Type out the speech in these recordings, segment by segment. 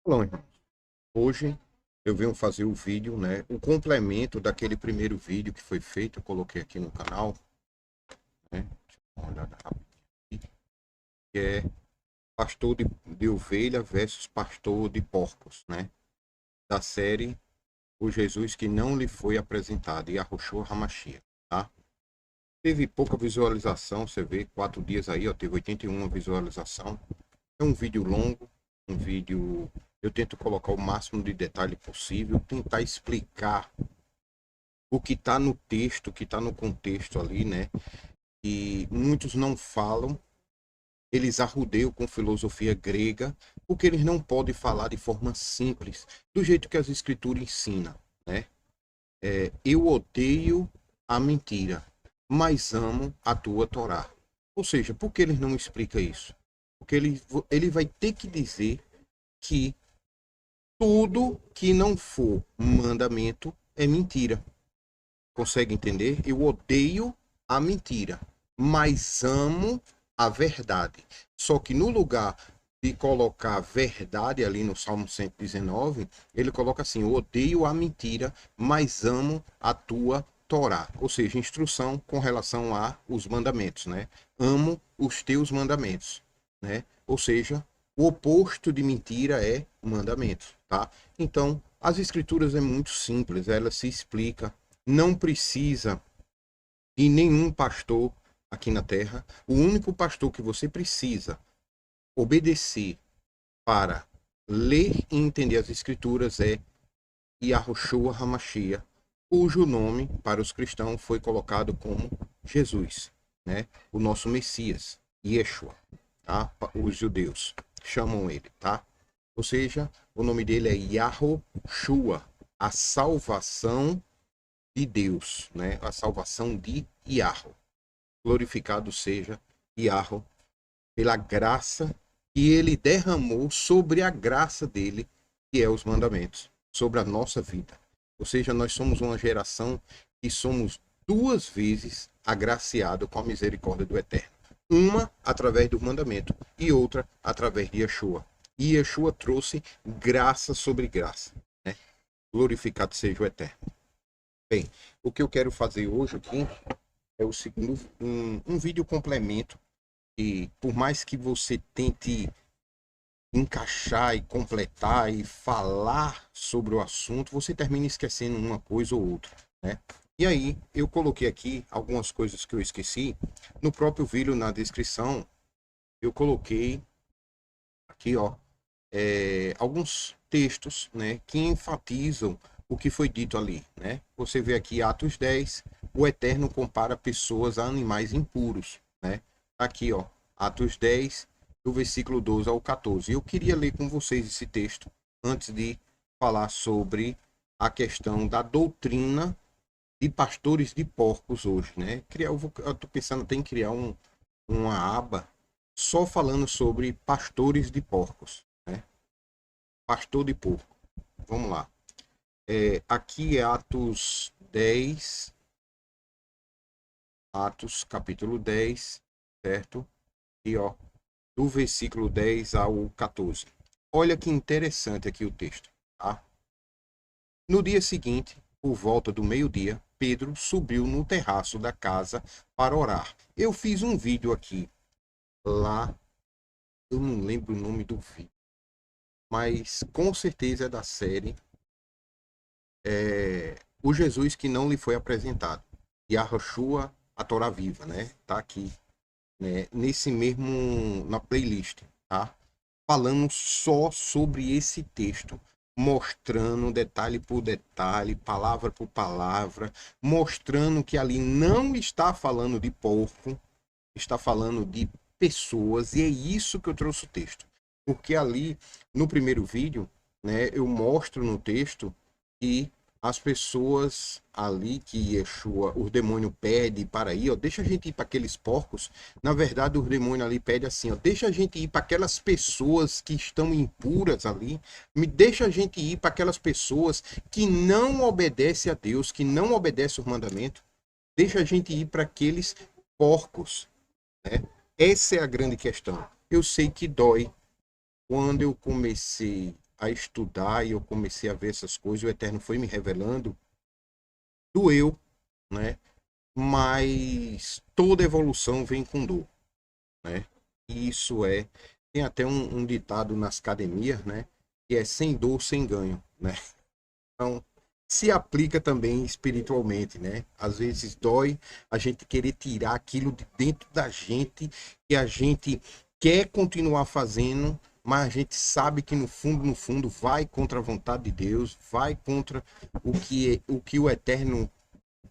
Olá, irmão. Hoje eu venho fazer o vídeo, né? O complemento daquele primeiro vídeo que foi feito, eu coloquei aqui no canal, né? Deixa eu dar uma olhada rápido aqui, que é pastor de ovelha versus pastor de porcos, né? Da série O Jesus que não lhe foi apresentado, e arrochou Hamashia, tá? Teve pouca visualização, você vê, 4 dias aí, ó, teve 81 visualização. É um vídeo longo, um vídeo. Eu tento colocar o máximo de detalhe possível, tentar explicar o que está no texto, o que está no contexto ali, né? E muitos não falam, eles arrudeiam com filosofia grega, porque eles não podem falar de forma simples, do jeito que as escrituras ensinam, né? Eu odeio a mentira, mas amo a tua Torá. Ou seja, por que eles não explicam isso? Porque ele vai ter que dizer que tudo que não for mandamento é mentira. Consegue entender? Eu odeio a mentira, mas amo a verdade. Só que no lugar de colocar verdade ali no Salmo 119, ele coloca assim: eu odeio a mentira, mas amo a tua Torá. Ou seja, instrução com relação a os mandamentos, né? Amo os teus mandamentos, né? Ou seja, o oposto de mentira é mandamento, tá? Então, as escrituras é muito simples, ela se explica, não precisa de nenhum pastor aqui na terra. O único pastor que você precisa obedecer para ler e entender as escrituras é Yahushua Hamashia, cujo nome para os cristãos foi colocado como Jesus, né? O nosso Messias, Yeshua, tá? Os judeus chamam ele, tá? Ou seja, o nome dele é Yahushua, a salvação de Deus, né? A salvação de Yahweh. Glorificado seja Yahweh pela graça que ele derramou sobre a graça dele, que é os mandamentos, sobre a nossa vida. Ou seja, nós somos uma geração que somos duas vezes agraciado com a misericórdia do Eterno. Uma através do mandamento e outra através de Yeshua. E Yeshua trouxe graça sobre graça, né? Glorificado seja o Eterno. Bem, o que eu quero fazer hoje aqui é o segundo, um vídeo complemento, e por mais que você tente encaixar e completar e falar sobre o assunto, você termina esquecendo uma coisa ou outra, né? E aí, eu coloquei aqui algumas coisas que eu esqueci. No próprio vídeo, na descrição, eu coloquei aqui, ó, alguns textos, né, que enfatizam o que foi dito ali, né? Você vê aqui Atos 10, o Eterno compara pessoas a animais impuros, né? Aqui, ó, Atos 10, do versículo 12 ao 14. Eu queria ler com vocês esse texto antes de falar sobre a questão da doutrina de pastores de porcos hoje, né? Eu tô pensando até em criar uma aba só falando sobre pastores de porcos, né? Pastor de porco. Vamos lá. Aqui é Atos capítulo 10, certo? E ó, do versículo 10 ao 14. Olha que interessante aqui o texto, tá? No dia seguinte, por volta do meio-dia, Pedro subiu no terraço da casa para orar. Eu fiz um vídeo aqui, lá, eu não lembro o nome do vídeo, mas com certeza é da série O Jesus que não lhe foi apresentado. E Yahushua, a Torá Viva, né? Tá aqui, né? Nesse mesmo, na playlist, tá? Falando só sobre esse texto, mostrando detalhe por detalhe, palavra por palavra, mostrando que ali não está falando de porco, está falando de pessoas, e é isso que eu trouxe o texto. Porque ali, no primeiro vídeo, né, eu mostro no texto que as pessoas ali que Yeshua, o demônio pede para ir, ó, deixa a gente ir para aqueles porcos. Na verdade, o demônio ali pede assim, ó, deixa a gente ir para aquelas pessoas que estão impuras ali, me deixa a gente ir para aquelas pessoas que não obedecem a Deus, que não obedecem o mandamento. Deixa a gente ir para aqueles porcos, né? Essa é a grande questão. Eu sei que dói. Quando eu comecei a estudar e eu comecei a ver essas coisas, o Eterno foi me revelando, doeu, né? Mas toda evolução vem com dor, né? E isso é, tem até um ditado nas academias, né? Que é sem dor, sem ganho, né? Então, se aplica também espiritualmente, né? Às vezes dói a gente querer tirar aquilo de dentro da gente que a gente quer continuar fazendo, mas a gente sabe que no fundo, vai contra a vontade de Deus, vai contra o que o Eterno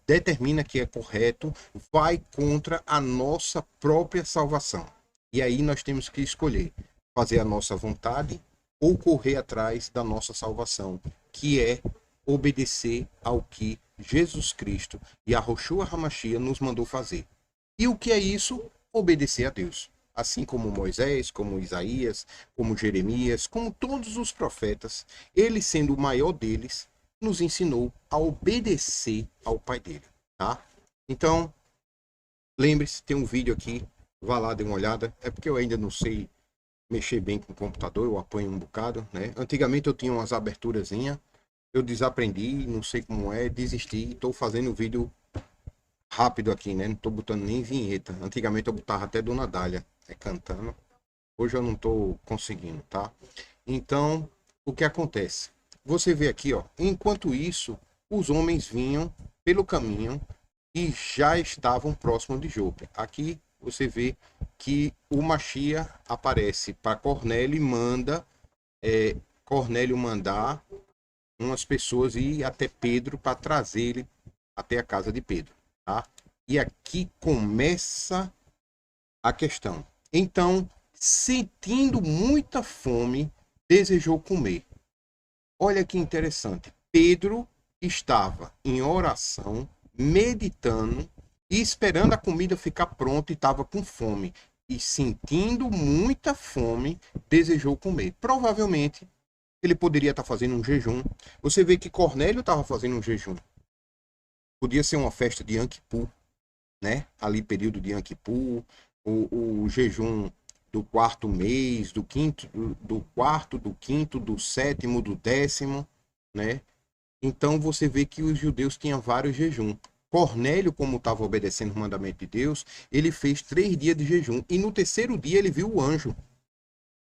determina que é correto, vai contra a nossa própria salvação. E aí nós temos que escolher fazer a nossa vontade ou correr atrás da nossa salvação, que é obedecer ao que Jesus Cristo e a Roshua Hamashia nos mandou fazer. E o que é isso? Obedecer a Deus. Assim como Moisés, como Isaías, como Jeremias, como todos os profetas, ele sendo o maior deles, nos ensinou a obedecer ao pai dele, tá? Então, lembre-se, tem um vídeo aqui, vá lá, dê uma olhada. É porque eu ainda não sei mexer bem com o computador, eu apanho um bocado, né? Antigamente eu tinha umas aberturazinhas, eu desaprendi, não sei como é, desisti, estou fazendo vídeo rápido aqui, né? Não tô botando nem vinheta. Antigamente eu botava até Dona Dália, cantando. Hoje eu não tô conseguindo, tá? Então, o que acontece? Você vê aqui, ó, enquanto isso, os homens vinham pelo caminho e já estavam próximos de Jope. Aqui você vê que o Machia aparece para Cornélio e manda Cornélio mandar umas pessoas ir até Pedro para trazer ele até a casa de Pedro, tá? E aqui começa a questão. Então, sentindo muita fome, desejou comer. Olha que interessante. Pedro estava em oração, meditando e esperando a comida ficar pronta e estava com fome. E sentindo muita fome, desejou comer. Provavelmente, ele poderia estar fazendo um jejum. Você vê que Cornélio estava fazendo um jejum. Podia ser uma festa de Yom Kippur, né? Ali, período de Yom Kippur, o jejum do quarto mês, do quinto, do quarto, do quinto, do sétimo, do décimo, né? Então você vê que os judeus tinham vários jejuns. Cornélio, como estava obedecendo o mandamento de Deus, ele fez 3 dias de jejum. E no terceiro dia ele viu o anjo.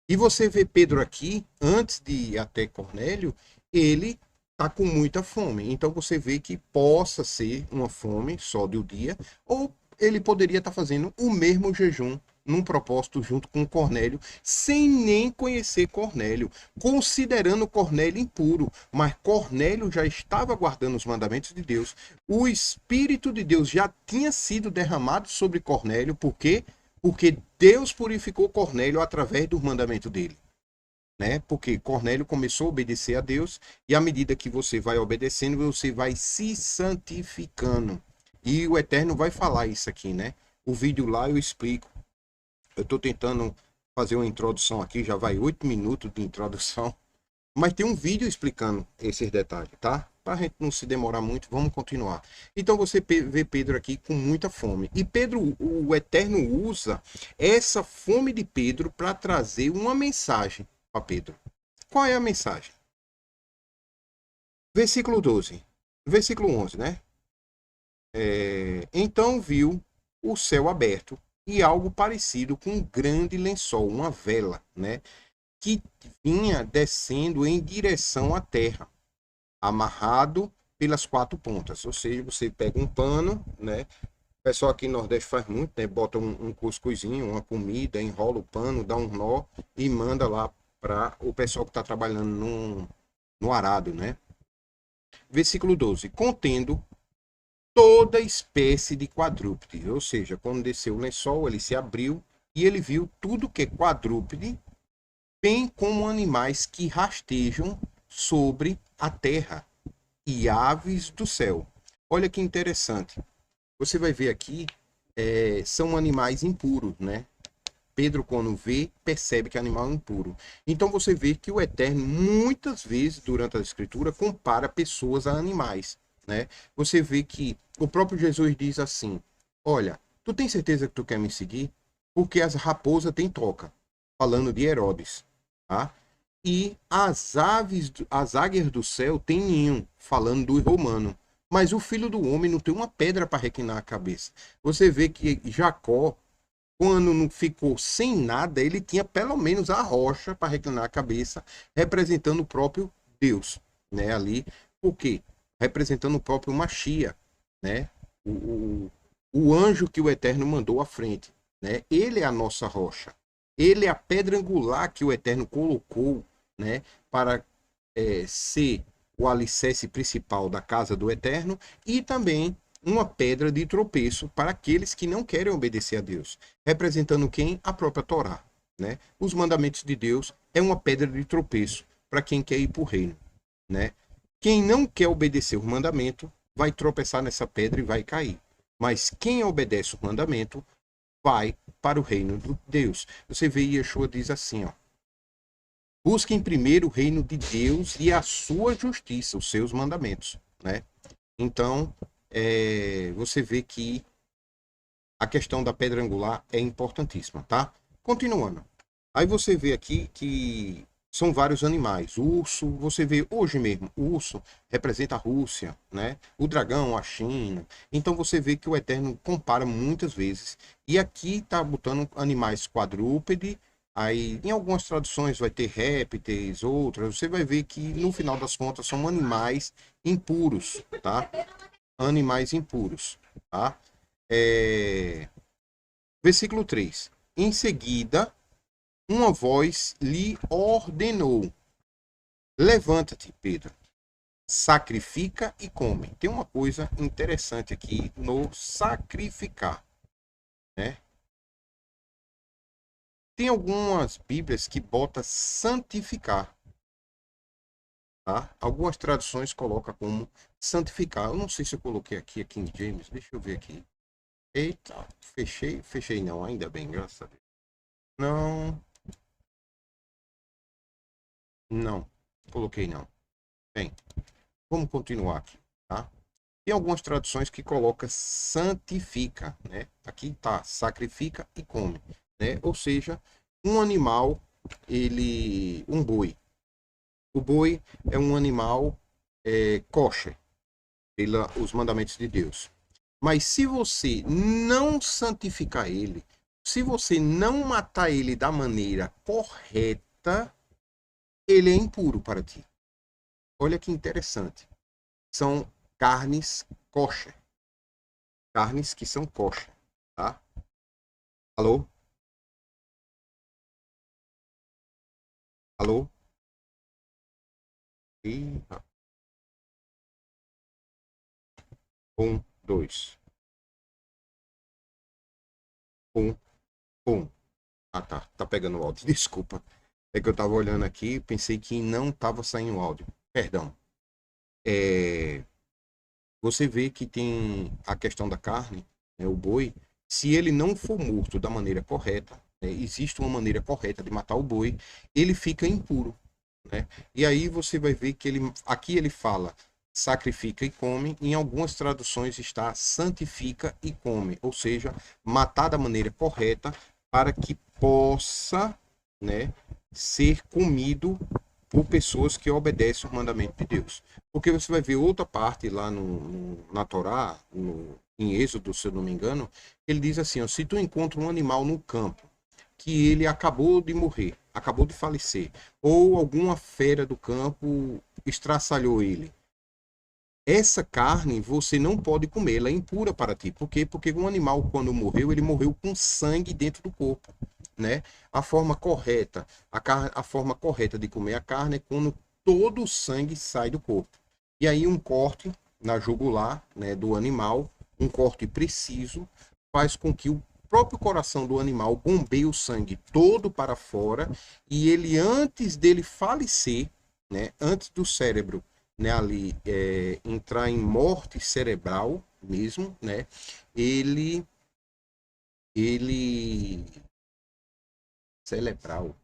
E você vê Pedro aqui, antes de ir até Cornélio, ele está com muita fome. Então você vê que possa ser uma fome só de um dia, ou ele poderia estar fazendo o mesmo jejum num propósito junto com Cornélio, sem nem conhecer Cornélio, considerando Cornélio impuro. Mas Cornélio já estava guardando os mandamentos de Deus. O Espírito de Deus já tinha sido derramado sobre Cornélio, porque Deus purificou Cornélio através do mandamento dele, né? Porque Cornélio começou a obedecer a Deus e à medida que você vai obedecendo, você vai se santificando. E o Eterno vai falar isso aqui, né? O vídeo lá eu explico. Eu estou tentando fazer uma introdução aqui, já vai 8 minutos de introdução, mas tem um vídeo explicando esses detalhes, tá? Para a gente não se demorar muito, vamos continuar. Então você vê Pedro aqui com muita fome. E Pedro, o Eterno usa essa fome de Pedro para trazer uma mensagem para Pedro. Qual é a mensagem? Versículo 12. Versículo 11, né? Então viu o céu aberto e algo parecido com um grande lençol, uma vela, né? Que vinha descendo em direção à terra, amarrado pelas 4 pontas. Ou seja, você pega um pano, né? O pessoal aqui no Nordeste faz muito, né? Bota um cuscuzinho, uma comida, enrola o pano, dá um nó e manda lá para o pessoal que está trabalhando no arado, né? Versículo 12. Contendo toda espécie de quadrúpede. Ou seja, quando desceu o lençol, ele se abriu e ele viu tudo que é quadrúpede, bem como animais que rastejam sobre a terra e aves do céu. Olha que interessante. Você vai ver aqui, são animais impuros, né? Pedro, quando vê, percebe que o animal é impuro. Então você vê que o Eterno, muitas vezes, durante a Escritura, compara pessoas a animais, né? Você vê que o próprio Jesus diz assim, olha, tu tem certeza que tu quer me seguir? Porque as raposas têm toca. Falando de Herodes, tá? E as aves, as águias do céu têm ninho, falando do romano. Mas o filho do homem não tem uma pedra para reclinar a cabeça. Você vê que Jacó, quando não ficou sem nada, ele tinha pelo menos a rocha para reclinar a cabeça, representando o próprio Deus, né? Ali, por quê? Representando o próprio Machia, né? O anjo que o Eterno mandou à frente, né? Ele é a nossa rocha. Ele é a pedra angular que o Eterno colocou, né? Para ser o alicerce principal da casa do Eterno e também uma pedra de tropeço para aqueles que não querem obedecer a Deus, representando quem? A própria Torá, né? Os mandamentos de Deus é uma pedra de tropeço para quem quer ir para o reino, né? Quem não quer obedecer o mandamento vai tropeçar nessa pedra e vai cair. Mas quem obedece o mandamento vai para o reino de Deus. Você vê, Yeshua diz assim, ó: busquem primeiro o reino de Deus e a sua justiça, os seus mandamentos, né? Então, você vê que a questão da pedra angular é importantíssima, tá? Continuando. Aí você vê aqui que são vários animais. O urso, você vê hoje mesmo, o urso representa a Rússia, né? O dragão, a China. Então você vê que o Eterno compara muitas vezes. E aqui tá botando animais quadrúpede. Aí em algumas traduções vai ter répteis, outras. Você vai ver que no final das contas são animais impuros, tá? Animais impuros, tá? Versículo 3. Em seguida, uma voz lhe ordenou: levanta-te, Pedro, sacrifica e come. Tem uma coisa interessante aqui no sacrificar, né? Tem algumas Bíblias que bota santificar, tá? Algumas traduções colocam como santificar. Eu não sei se eu coloquei aqui a King James, deixa eu ver aqui. Eita, fechei não, ainda bem, graças a Deus. Não, não, coloquei não. Bem, vamos continuar aqui, tá? Tem algumas traduções que coloca santifica, né? Aqui tá, sacrifica e come, né? Ou seja, um animal, um boi. O boi é um animal kosher, pelos mandamentos de Deus. Mas se você não santificar ele, se você não matar ele da maneira correta, ele é impuro para ti. Olha que interessante. São carnes kosher. Carnes que são kosher, tá? Alô? Alô? Ih, dois. Um, um. Ah, tá. Tá pegando o áudio. Desculpa. É que eu tava olhando aqui e pensei que não tava saindo o áudio. Perdão. É... Você vê que tem a questão da carne, né, o boi. Se ele não for morto da maneira correta, né, existe uma maneira correta de matar o boi, ele fica impuro, né? E aí você vai ver que aqui ele fala sacrifica e come, em algumas traduções está santifica e come, ou seja, matar da maneira correta para que possa, né, ser comido por pessoas que obedecem o mandamento de Deus. Porque você vai ver outra parte lá na Torá, em Êxodo, se eu não me engano, ele diz assim, ó: se tu encontra um animal no campo que ele acabou de morrer, acabou de falecer, ou alguma fera do campo estraçalhou ele, essa carne você não pode comer, ela é impura para ti. Por quê? Porque um animal, quando morreu, ele morreu com sangue dentro do corpo, né? A forma correta, a forma correta de comer a carne é quando todo o sangue sai do corpo. E aí um corte na jugular, né, do animal, um corte preciso, faz com que o próprio coração do animal bombeie o sangue todo para fora e ele, antes dele falecer, né, antes do cérebro, né, ali entrar em morte cerebral mesmo, né? Ele cerebral,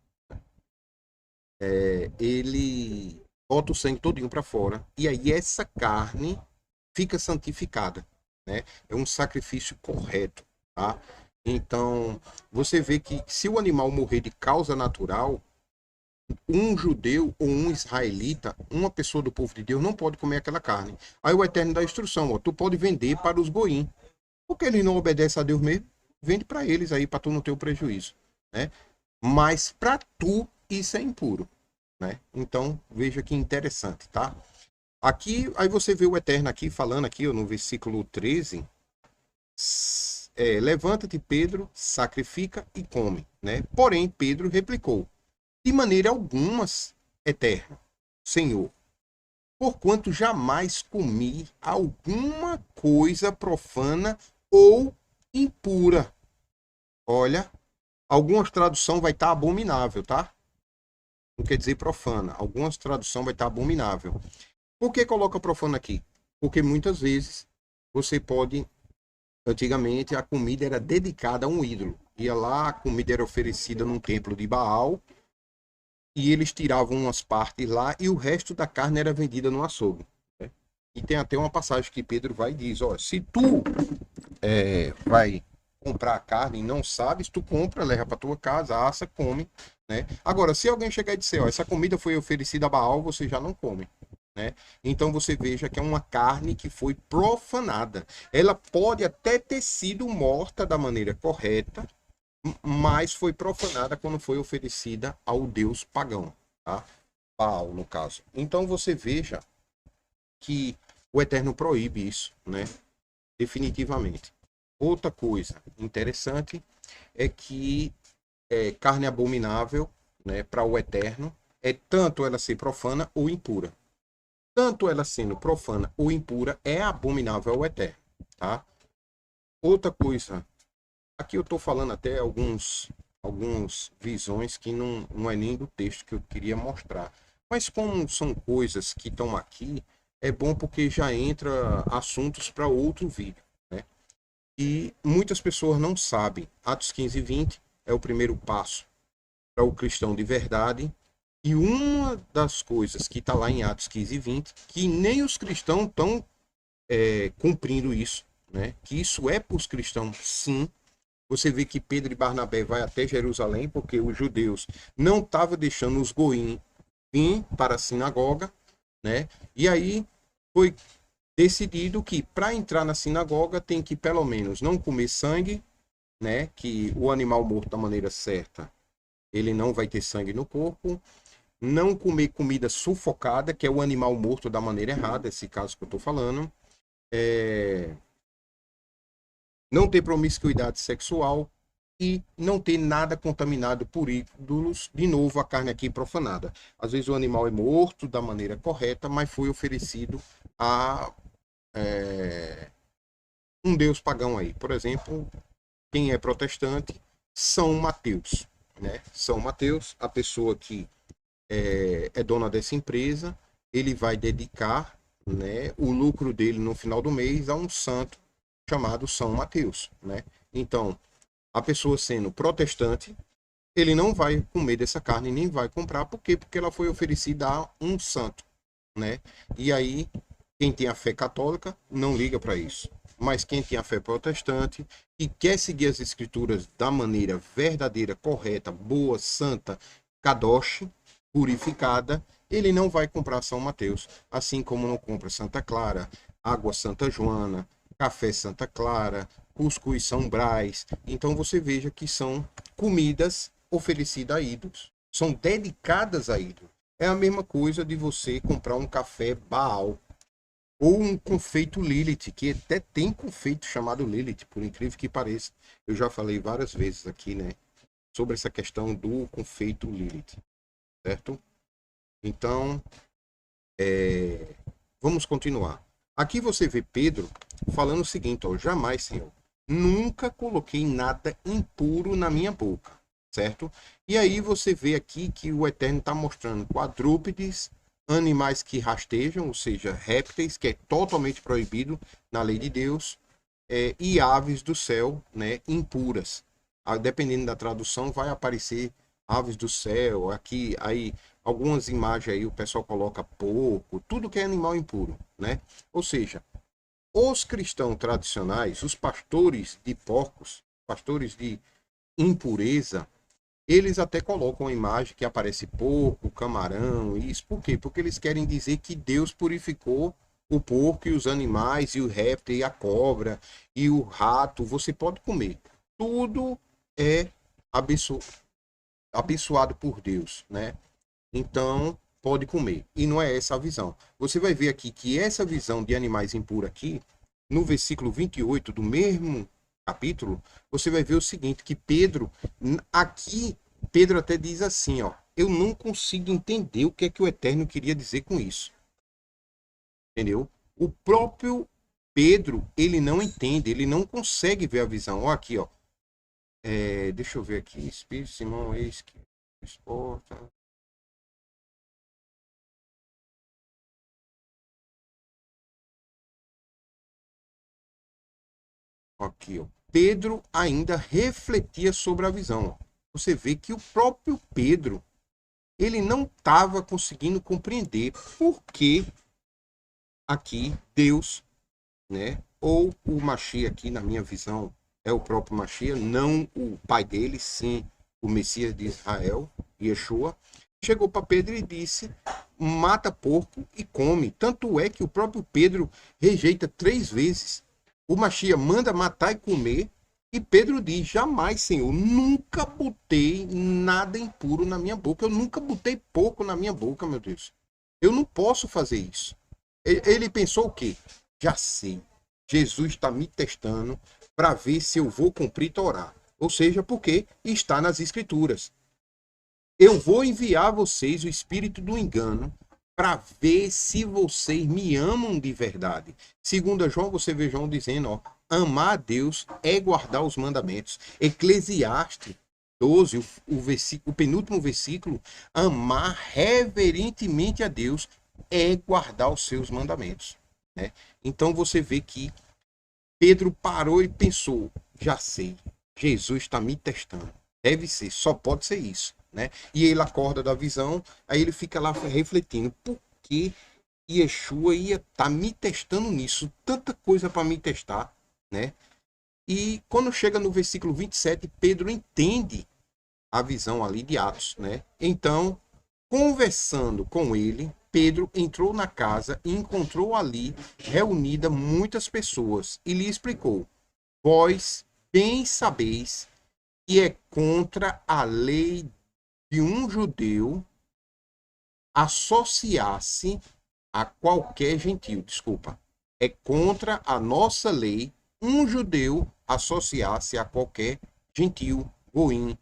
ele bota o sangue todinho para fora e aí essa carne fica santificada, né? É um sacrifício correto, tá? Então, você vê que se o animal morrer de causa natural, Um judeu ou um israelita, uma pessoa do povo de Deus, não pode comer aquela carne. Aí o Eterno dá a instrução, ó, tu pode vender para os goim. Porque eles não obedecem a Deus mesmo, vende para eles aí, para tu não ter o prejuízo, né? Mas para tu, isso é impuro, né? Então, veja que interessante, tá? Aqui, aí você vê o Eterno aqui, falando aqui, ó, no versículo 13, levanta-te, Pedro, sacrifica e come, né? Porém, Pedro replicou, de maneira alguma, Eterno, Senhor, porquanto jamais comi alguma coisa profana ou impura. Olha, algumas tradução vai estar abominável, tá? Não quer dizer profana. Algumas tradução vai estar abominável. Por que coloca profana aqui? Porque muitas vezes você pode. Antigamente a comida era dedicada a um ídolo. Ia lá, a comida era oferecida num templo de Baal e eles tiravam umas partes lá e o resto da carne era vendida no açougue. Né? E tem até uma passagem que Pedro vai e diz: ó, se tu vai comprar a carne e não sabes, tu compra, leva para tua casa, assa, come, né? Agora, se alguém chegar e disser, ó, essa comida foi oferecida a Baal, você já não come, né? Então você veja que é uma carne que foi profanada. Ela pode até ter sido morta da maneira correta, mas foi profanada quando foi oferecida ao deus pagão, tá? Baal, no caso. Então você veja que o Eterno proíbe isso, né? Definitivamente. Outra coisa interessante é que carne abominável, né, para o Eterno é tanto ela ser profana ou impura. Tanto ela sendo profana ou impura é abominável ao Eterno, tá? Outra coisa, aqui eu estou falando até alguns visões que não é nem do texto que eu queria mostrar. Mas como são coisas que estão aqui, é bom porque já entra assuntos para outro vídeo, né? E muitas pessoas não sabem. Atos 15 e 20 é o primeiro passo para o cristão de verdade. E uma das coisas que está lá em Atos 15 e 20, que nem os cristãos estão cumprindo isso, né? Que isso é para os cristãos, sim. Você vê que Pedro e Barnabé vai até Jerusalém, porque os judeus não estavam deixando os goim vir para a sinagoga, né? E aí foi decidido que para entrar na sinagoga tem que pelo menos não comer sangue, né? Que o animal morto da maneira certa, ele não vai ter sangue no corpo. Não comer comida sufocada, que é o animal morto da maneira errada, esse caso que eu estou falando. É... Não ter promiscuidade sexual e não ter nada contaminado por ídolos, de novo a carne aqui profanada. Às vezes o animal é morto da maneira correta, mas foi oferecido a um deus pagão aí. Por exemplo, quem é protestante, São Mateus. Né? São Mateus, a pessoa que é dona dessa empresa, ele vai dedicar, né, o lucro dele no final do mês a um santo chamado São Mateus. Né? Então, a pessoa sendo protestante, ele não vai comer dessa carne, nem vai comprar. Por quê? Porque ela foi oferecida a um santo. Né? E aí, quem tem a fé católica não liga para isso. Mas quem tem a fé protestante e quer seguir as escrituras da maneira verdadeira, correta, boa, santa, kadosh, purificada, ele não vai comprar São Mateus, assim como não compra Santa Clara, água Santa Joana, café Santa Clara, cuscuz São Brás. Então você veja que são comidas oferecidas a ídolos, são dedicadas a ídolos. É a mesma coisa de você comprar um café Baal ou um confeito Lilith, que até tem confeito chamado Lilith, por incrível que pareça. Eu já falei várias vezes aqui, né, sobre essa questão do confeito Lilith, certo? Então, vamos continuar. Aqui você vê Pedro falando o seguinte, ó, jamais, Senhor, nunca coloquei nada impuro na minha boca, certo? E aí você vê aqui que o Eterno está mostrando quadrúpedes, animais que rastejam, ou seja, répteis, que é totalmente proibido na lei de Deus, e aves do céu, né, impuras. Dependendo da tradução, vai aparecer aves do céu, aqui, aí, algumas imagens aí o pessoal coloca porco, tudo que é animal impuro, né? Ou seja, os cristãos tradicionais, os pastores de porcos, pastores de impureza, Eles até colocam a imagem que aparece porco, camarão, isso. Por quê? Porque eles querem dizer que Deus purificou o porco e os animais, e o réptil, e a cobra, e o rato. Você pode comer. Tudo é abençoado por Deus, né? Então, pode comer. E não é essa a visão. Você vai ver aqui que essa visão de animais impuros aqui, no versículo 28 do mesmo capítulo, você vai ver o seguinte, que Pedro, aqui, Pedro até diz assim, ó, eu não consigo entender o que é que o Eterno queria dizer com isso. Entendeu? O próprio Pedro, ele não entende, ele não consegue ver a visão. Ó, aqui, ó. Deixa eu ver aqui. Espírito, Simão, eis que exporta. Aqui, ó. Pedro ainda refletia sobre a visão. Você vê que o próprio Pedro, ele não estava conseguindo compreender por que aqui Deus, né, ou o Mashiach aqui na minha visão é o próprio Mashiach, não o pai dele, sim o Messias de Israel, Yeshua, chegou para Pedro e disse: mata porco e come. Tanto é que o próprio Pedro rejeita 3 vezes. O Mashiach manda matar e comer. E Pedro diz: jamais, Senhor, nunca botei nada impuro na minha boca. Eu nunca botei porco na minha boca, meu Deus. Eu não posso fazer isso. Ele pensou o quê? Já sei. Jesus está me testando para ver se eu vou cumprir Torá. Ou seja, porque está nas Escrituras. Eu vou enviar a vocês o espírito do engano para ver se vocês me amam de verdade. Segundo João, você vê João dizendo, ó, amar a Deus é guardar os mandamentos. Eclesiastes 12, o penúltimo versículo, amar reverentemente a Deus é guardar os seus mandamentos. Né? Então você vê que Pedro parou e pensou, já sei, Jesus está me testando. Deve ser, só pode ser isso. Né? E ele acorda da visão, aí ele fica lá refletindo, por que Yeshua ia estar me testando nisso? Tanta coisa para me testar, né? E quando chega no versículo 27, Pedro entende a visão ali de Atos, né? Então, conversando com ele, Pedro entrou na casa e encontrou ali reunida muitas pessoas e lhe explicou: vós bem sabeis que é contra a lei de um judeu associar-se a qualquer gentio. Desculpa. É contra a nossa lei um judeu associar-se a qualquer gentio, goim,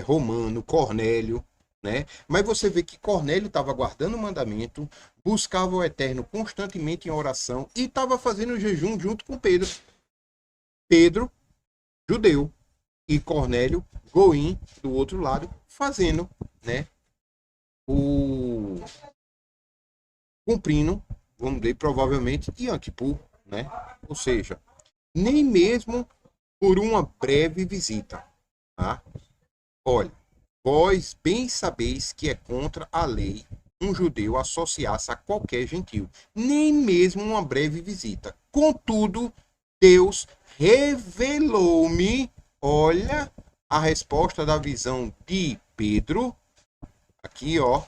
romano, Cornélio, né? Mas você vê que Cornélio estava guardando o mandamento, buscava o Eterno constantemente em oração e estava fazendo jejum junto com Pedro. Pedro, judeu, e Cornélio, goim, do outro lado, fazendo, né? O cumprindo, vamos dizer, provavelmente Yom Kippur, né? Ou seja, nem mesmo por uma breve visita, tá? Olha, vós bem sabeis que é contra a lei um judeu associar-se a qualquer gentio, nem mesmo uma breve visita. Contudo, Deus revelou-me, olha a resposta da visão de Pedro, aqui ó,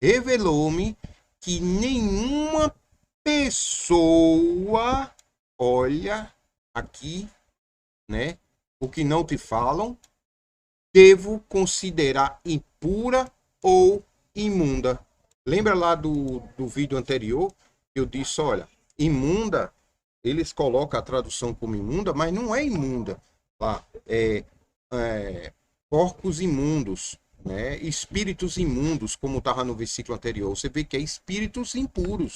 revelou-me que nenhuma pessoa, olha aqui, né, o que não te falam, devo considerar impura ou imunda. Lembra lá do vídeo anterior? Eu disse, olha, imunda, eles colocam a tradução como imunda, mas não é imunda. Lá, porcos imundos, né? Espíritos imundos, como estava no versículo anterior. Você vê que é espíritos impuros.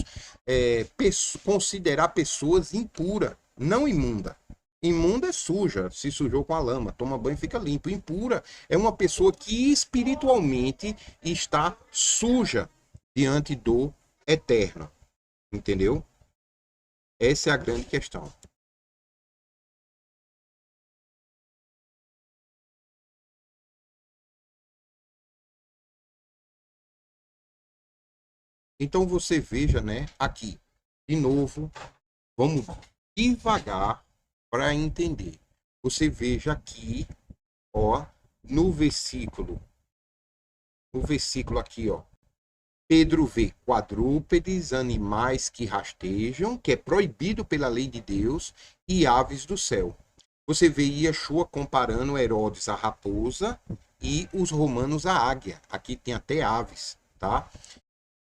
Considerar pessoas impuras, não imunda. Imunda é suja, se sujou com a lama, toma banho e fica limpo. Impura é uma pessoa que espiritualmente está suja diante do Eterno. Entendeu? Essa é a grande questão. Então você veja, né, aqui, de novo, vamos devagar para entender. Você veja aqui, ó, no versículo aqui, ó, Pedro vê quadrúpedes, animais que rastejam, que é proibido pela lei de Deus, e aves do céu. Você vê Yeshua comparando Herodes à raposa e os romanos à águia. Aqui tem até aves, tá?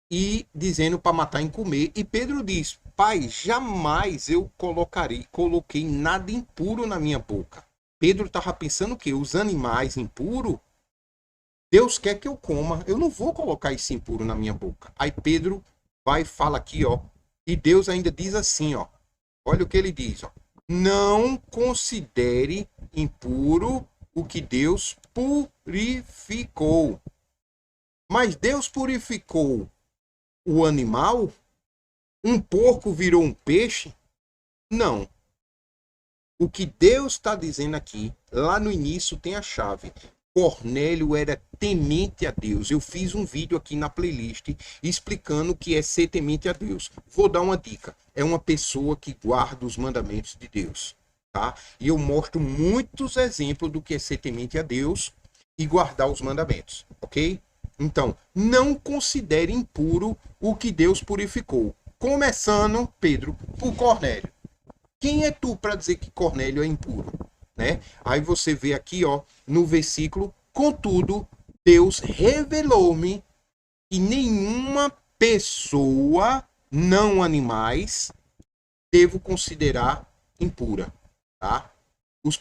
E dizendo para matar e comer. E Pedro diz: Pai, jamais eu coloquei nada impuro na minha boca. Pedro estava pensando que os animais impuros, Deus quer que eu coma. Eu não vou colocar isso impuro na minha boca. Aí Pedro vai e fala aqui, ó. E Deus ainda diz assim, ó. Olha o que ele diz, ó. Não considere impuro o que Deus purificou. Mas Deus purificou o animal? Um porco virou um peixe? Não. O que Deus está dizendo aqui, lá no início tem a chave. Cornélio era temente a Deus. Eu fiz um vídeo aqui na playlist explicando o que é ser temente a Deus. Vou dar uma dica. É uma pessoa que guarda os mandamentos de Deus, tá? E eu mostro muitos exemplos do que é ser temente a Deus e guardar os mandamentos, ok? Então, não considere impuro o que Deus purificou. Começando, Pedro, por Cornélio. Quem é tu para dizer que Cornélio é impuro? Né? Aí você vê aqui, ó, no versículo, contudo, Deus revelou-me que nenhuma pessoa, não animais, devo considerar impura, tá? O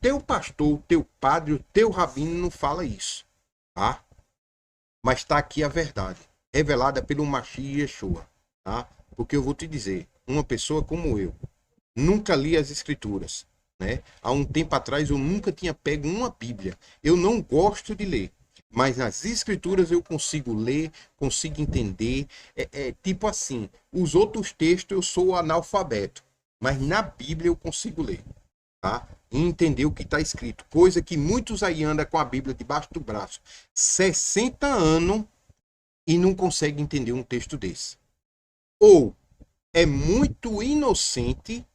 teu padre, o teu rabino não fala isso, tá? Mas está aqui a verdade, revelada pelo Mashiach Yeshua, tá? Porque eu vou te dizer, uma pessoa como eu, nunca li as escrituras, né? Há um tempo atrás eu nunca tinha pego uma Bíblia. Eu não gosto de ler, mas nas escrituras eu consigo ler, consigo entender. Tipo assim, os outros textos eu sou analfabeto, mas na Bíblia eu consigo ler, tá? E entender o que está escrito. Coisa que muitos aí andam com a Bíblia debaixo do braço. 60 anos e não conseguem entender um texto desse. Ou é muito inocente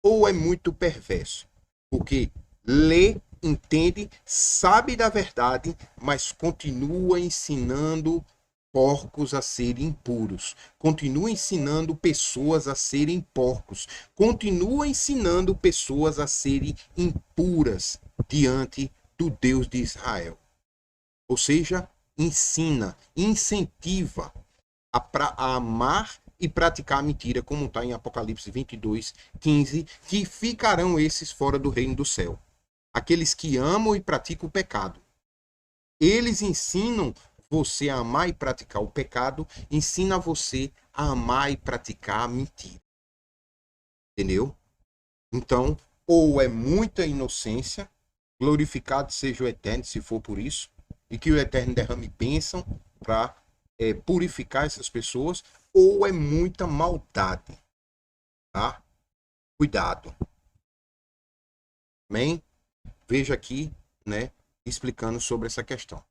ou é muito perverso. Porque lê, entende, sabe da verdade, mas continua ensinando porcos a serem impuros. Continua ensinando pessoas a serem porcos. Continua ensinando pessoas a serem impuras diante do Deus de Israel. Ou seja, ensina, incentiva a amar e praticar a mentira, como está em Apocalipse 22, 15, que ficarão esses fora do reino do céu. Aqueles que amam e praticam o pecado. Eles ensinam você a amar e praticar o pecado, ensina você a amar e praticar a mentira. Entendeu? Então, ou é muita inocência, glorificado seja o Eterno, se for por isso, e que o Eterno derrame bênção para purificar essas pessoas, ou é muita maldade, tá? Cuidado. Amém? Veja aqui, né, explicando sobre essa questão.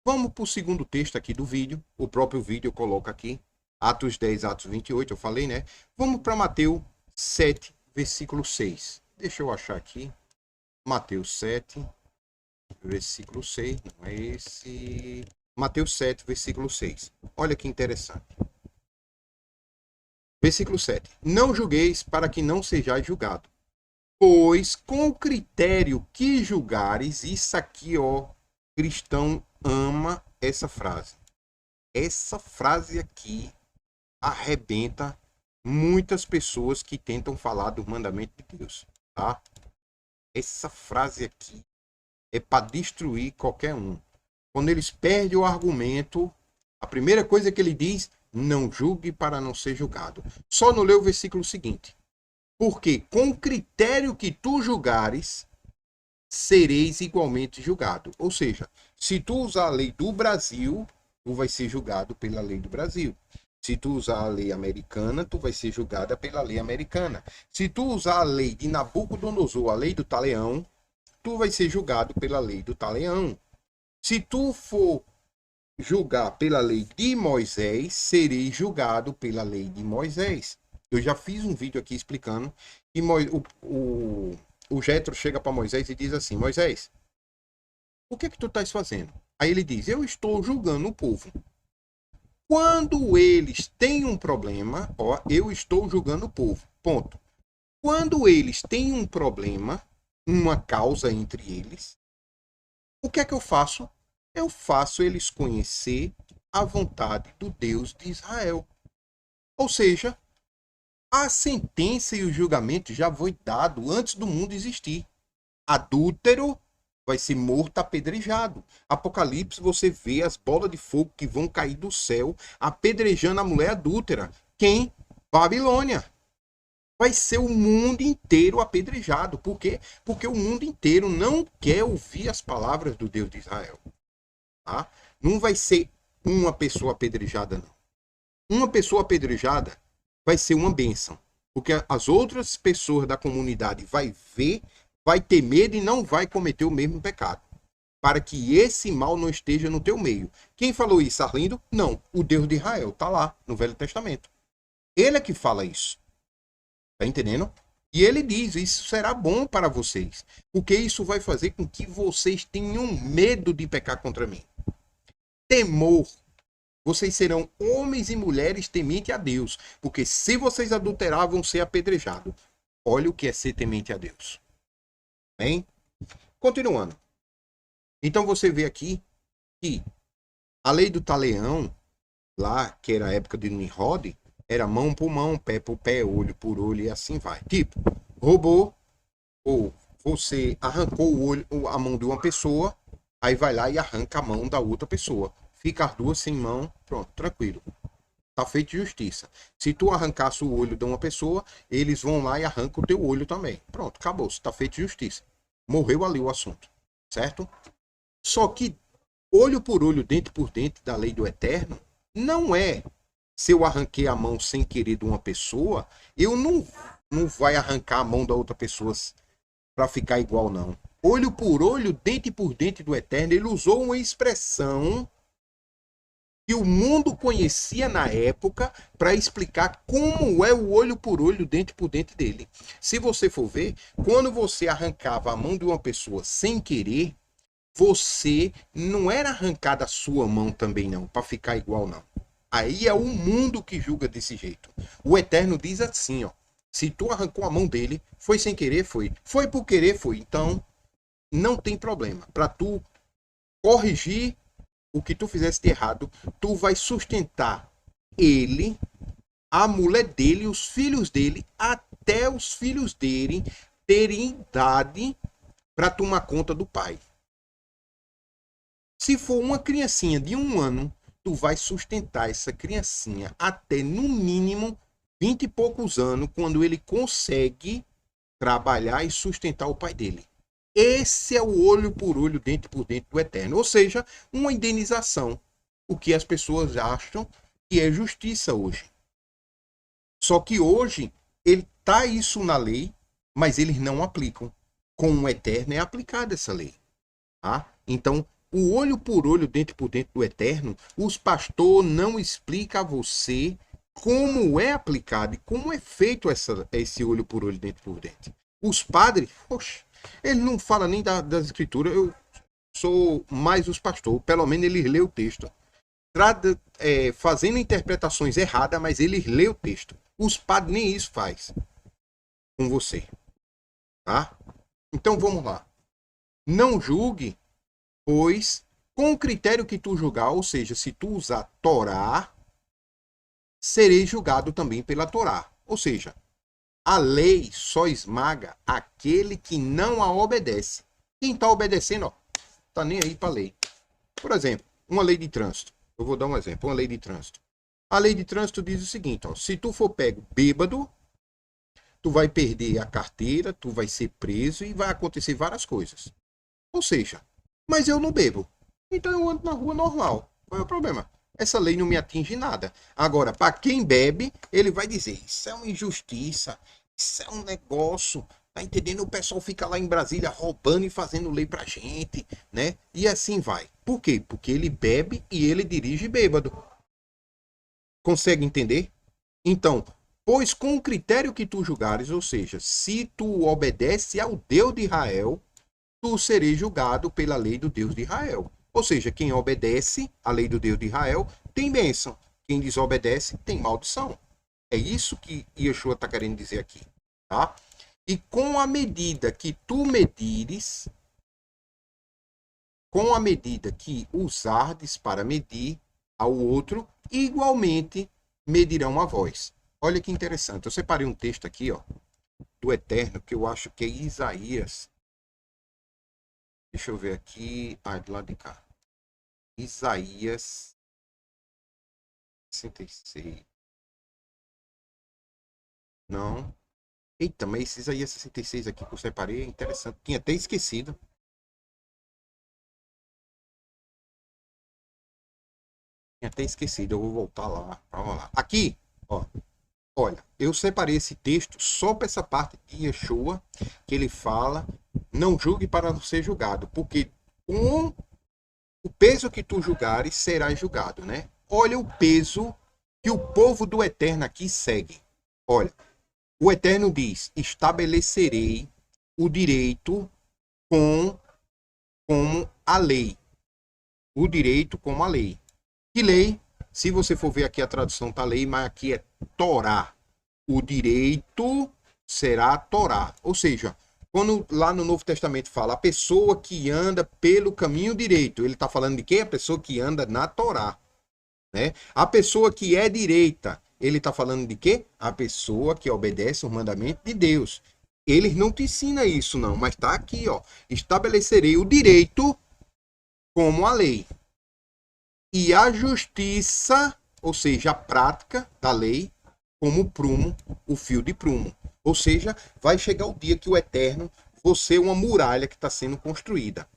Vamos para o segundo texto aqui do vídeo. O próprio vídeo eu coloco aqui. Atos 10, Atos 28, eu falei, né? Vamos para Mateus 7, versículo 6. Deixa eu achar aqui. Mateus 7, versículo 6. Não é esse. Mateus 7, versículo 6. Olha que interessante. Versículo 7. Não julgueis para que não sejais julgado. Pois com o critério que julgares, isso aqui, ó, cristão ama essa frase. Essa frase aqui arrebenta muitas pessoas que tentam falar do mandamento de Deus, tá? Essa frase aqui é para destruir qualquer um. Quando eles perdem o argumento, a primeira coisa que ele diz, não julgue para não ser julgado. Só não lê o versículo seguinte. Porque com o critério que tu julgares, sereis igualmente julgado. Ou seja, se tu usar a lei do Brasil, tu vai ser julgado pela lei do Brasil. Se tu usar a lei americana, tu vai ser julgada pela lei americana. Se tu usar a lei de Nabucodonosor, a lei do Talião, tu vai ser julgado pela lei do Talião. Se tu for julgar pela lei de Moisés, serei julgado pela lei de Moisés. Eu já fiz um vídeo aqui explicando que o Jetro chega para Moisés e diz assim: Moisés, O que é que tu estás fazendo? Aí ele diz, eu estou julgando o povo. Quando eles têm um problema, ó, eu estou julgando o povo. Ponto. Quando eles têm um problema, uma causa entre eles, o que é que eu faço? Eu faço eles conhecer a vontade do Deus de Israel. Ou seja, a sentença e o julgamento já foi dado antes do mundo existir. Adúltero vai ser morto apedrejado. Apocalipse, você vê as bolas de fogo que vão cair do céu apedrejando a mulher adúltera. Quem? Babilônia. Vai ser o mundo inteiro apedrejado. Por quê? Porque o mundo inteiro não quer ouvir as palavras do Deus de Israel. Tá? Não vai ser uma pessoa apedrejada, não. Uma pessoa apedrejada vai ser uma bênção. Porque as outras pessoas da comunidade vai ver, vai ter medo e não vai cometer o mesmo pecado. Para que esse mal não esteja no teu meio. Quem falou isso, Arlindo? Não, o Deus de Israel. Está lá, no Velho Testamento. Ele é que fala isso. Tá entendendo? E ele diz, isso será bom para vocês. Porque isso vai fazer com que vocês tenham medo de pecar contra mim. Temor. Vocês serão homens e mulheres temente a Deus. Porque se vocês adulterar, vão ser apedrejados. Olha o que é ser temente a Deus. Bem? Continuando. Então você vê aqui que a lei do talião, lá, que era a época de Nimrod, era mão por mão, pé por pé, olho por olho e assim vai. Tipo, roubou ou você arrancou o olho, a mão de uma pessoa, aí vai lá e arranca a mão da outra pessoa. Fica as duas sem mão, pronto, tranquilo. Tá feito justiça. Se tu arrancasse o olho de uma pessoa, eles vão lá e arrancam o teu olho também. Pronto, acabou. Tá feito justiça. Morreu ali o assunto. Certo? Só que olho por olho, dente por dente da lei do eterno, não é se eu arranquei a mão sem querer de uma pessoa, eu não vai arrancar a mão da outra pessoa para ficar igual, não. Olho por olho, dente por dente do eterno, ele usou uma expressão que o mundo conhecia na época para explicar como é o olho por olho, dente por dente dele. Se você for ver, quando você arrancava a mão de uma pessoa sem querer, você não era arrancar da sua mão também não, para ficar igual não. Aí é o mundo que julga desse jeito. O Eterno diz assim, ó, se tu arrancou a mão dele, foi sem querer, foi. Foi por querer, foi. Então, não tem problema. Para tu corrigir o que tu fizesse de errado, tu vai sustentar ele, a mulher dele, os filhos dele, até os filhos dele terem idade para tomar conta do pai. Se for uma criancinha de 1 ano, tu vai sustentar essa criancinha até no mínimo 20 e poucos anos, quando ele consegue trabalhar e sustentar o pai dele. Esse é o olho por olho, dente por dente do eterno. Ou seja, uma indenização. O que as pessoas acham que é justiça hoje. Só que hoje, ele tá isso na lei, mas eles não aplicam. Com o eterno é aplicada essa lei. Tá? Então, o olho por olho, dente por dente do eterno, os pastores não explicam a você como é aplicado e como é feito esse olho por olho, dente por dente. Os padres, poxa, ele não fala nem das escrituras. Eu sou mais os pastores, pelo menos eles lê o texto. Fazendo interpretações erradas, mas eles lê o texto. Os padres nem isso faz com você. Tá? Então vamos lá. Não julgue, pois com o critério que tu julgar, ou seja, se tu usar Torá, serei julgado também pela Torá. Ou seja, a lei só esmaga aquele que não a obedece. Quem está obedecendo, ó, tá nem aí para a lei. Por exemplo, uma lei de trânsito. Eu vou dar um exemplo, uma lei de trânsito. A lei de trânsito diz o seguinte, ó, se tu for pego bêbado, tu vai perder a carteira, tu vai ser preso e vai acontecer várias coisas. Ou seja, mas eu não bebo. Então eu ando na rua normal. Qual é o problema? Essa lei não me atinge nada. Agora, para quem bebe, ele vai dizer, isso é uma injustiça, isso é um negócio, tá entendendo? O pessoal fica lá em Brasília roubando e fazendo lei pra gente, né? E assim vai. Por quê? Porque ele bebe e ele dirige bêbado. Consegue entender? Então, pois com o critério que tu julgares, ou seja, se tu obedece ao Deus de Israel, tu serei julgado pela lei do Deus de Israel. Ou seja, quem obedece à lei do Deus de Israel tem bênção. Quem desobedece tem maldição. É isso que Yeshua está querendo dizer aqui. Tá? E com a medida que tu medires, com a medida que usardes para medir ao outro, igualmente medirão a vós. Olha que interessante. Eu separei um texto aqui, ó, do Eterno, que eu acho que é Isaías. Deixa eu ver aqui. Ah, do lado de cá. Isaías 66. Não. Eita, mas esse Isaías 66 aqui que eu separei é interessante. Tinha até esquecido. Tinha até esquecido. Eu vou voltar lá. Vamos lá. Aqui, ó. Olha, eu separei esse texto só para essa parte de Yeshua, que ele fala, não julgue para não ser julgado, porque com o peso que tu julgares, serás julgado, né? Olha o peso que o povo do Eterno aqui segue. Olha, o Eterno diz, estabelecerei o direito como a lei. O direito como a lei. Que lei? Se você for ver aqui a tradução tá lei, mas aqui é Torá. O direito será Torá. Ou seja, quando lá no Novo Testamento fala a pessoa que anda pelo caminho direito, ele está falando de quê? A pessoa que anda na Torá. Né? A pessoa que é direita, ele está falando de quê? A pessoa que obedece o mandamento de Deus. Ele não te ensina isso, não, mas está aqui, ó. Estabelecerei o direito como a lei. E a justiça, ou seja, a prática da lei, como o prumo, o fio de prumo. Ou seja, vai chegar o dia que o Eterno, você é uma muralha que está sendo construída.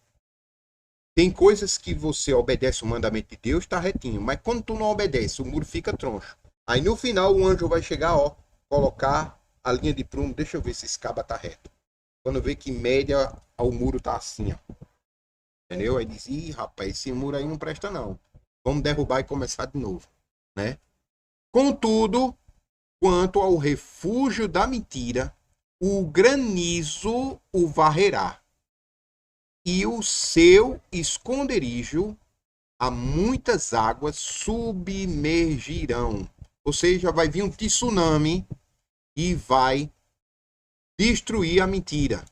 Tem coisas que você obedece o mandamento de Deus, está retinho. Mas quando tu não obedece, o muro fica troncho. Aí no final o anjo vai chegar, ó, colocar a linha de prumo. Deixa eu ver se esse cabo tá reto. Quando vê que média o muro tá assim, ó. Entendeu? Aí diz, ih, rapaz, esse muro aí não presta não. Vamos derrubar e começar de novo, né? Contudo, quanto ao refúgio da mentira, o granizo o varrerá, e o seu esconderijo a muitas águas submergirão. Ou seja, vai vir um tsunami e vai destruir a mentira.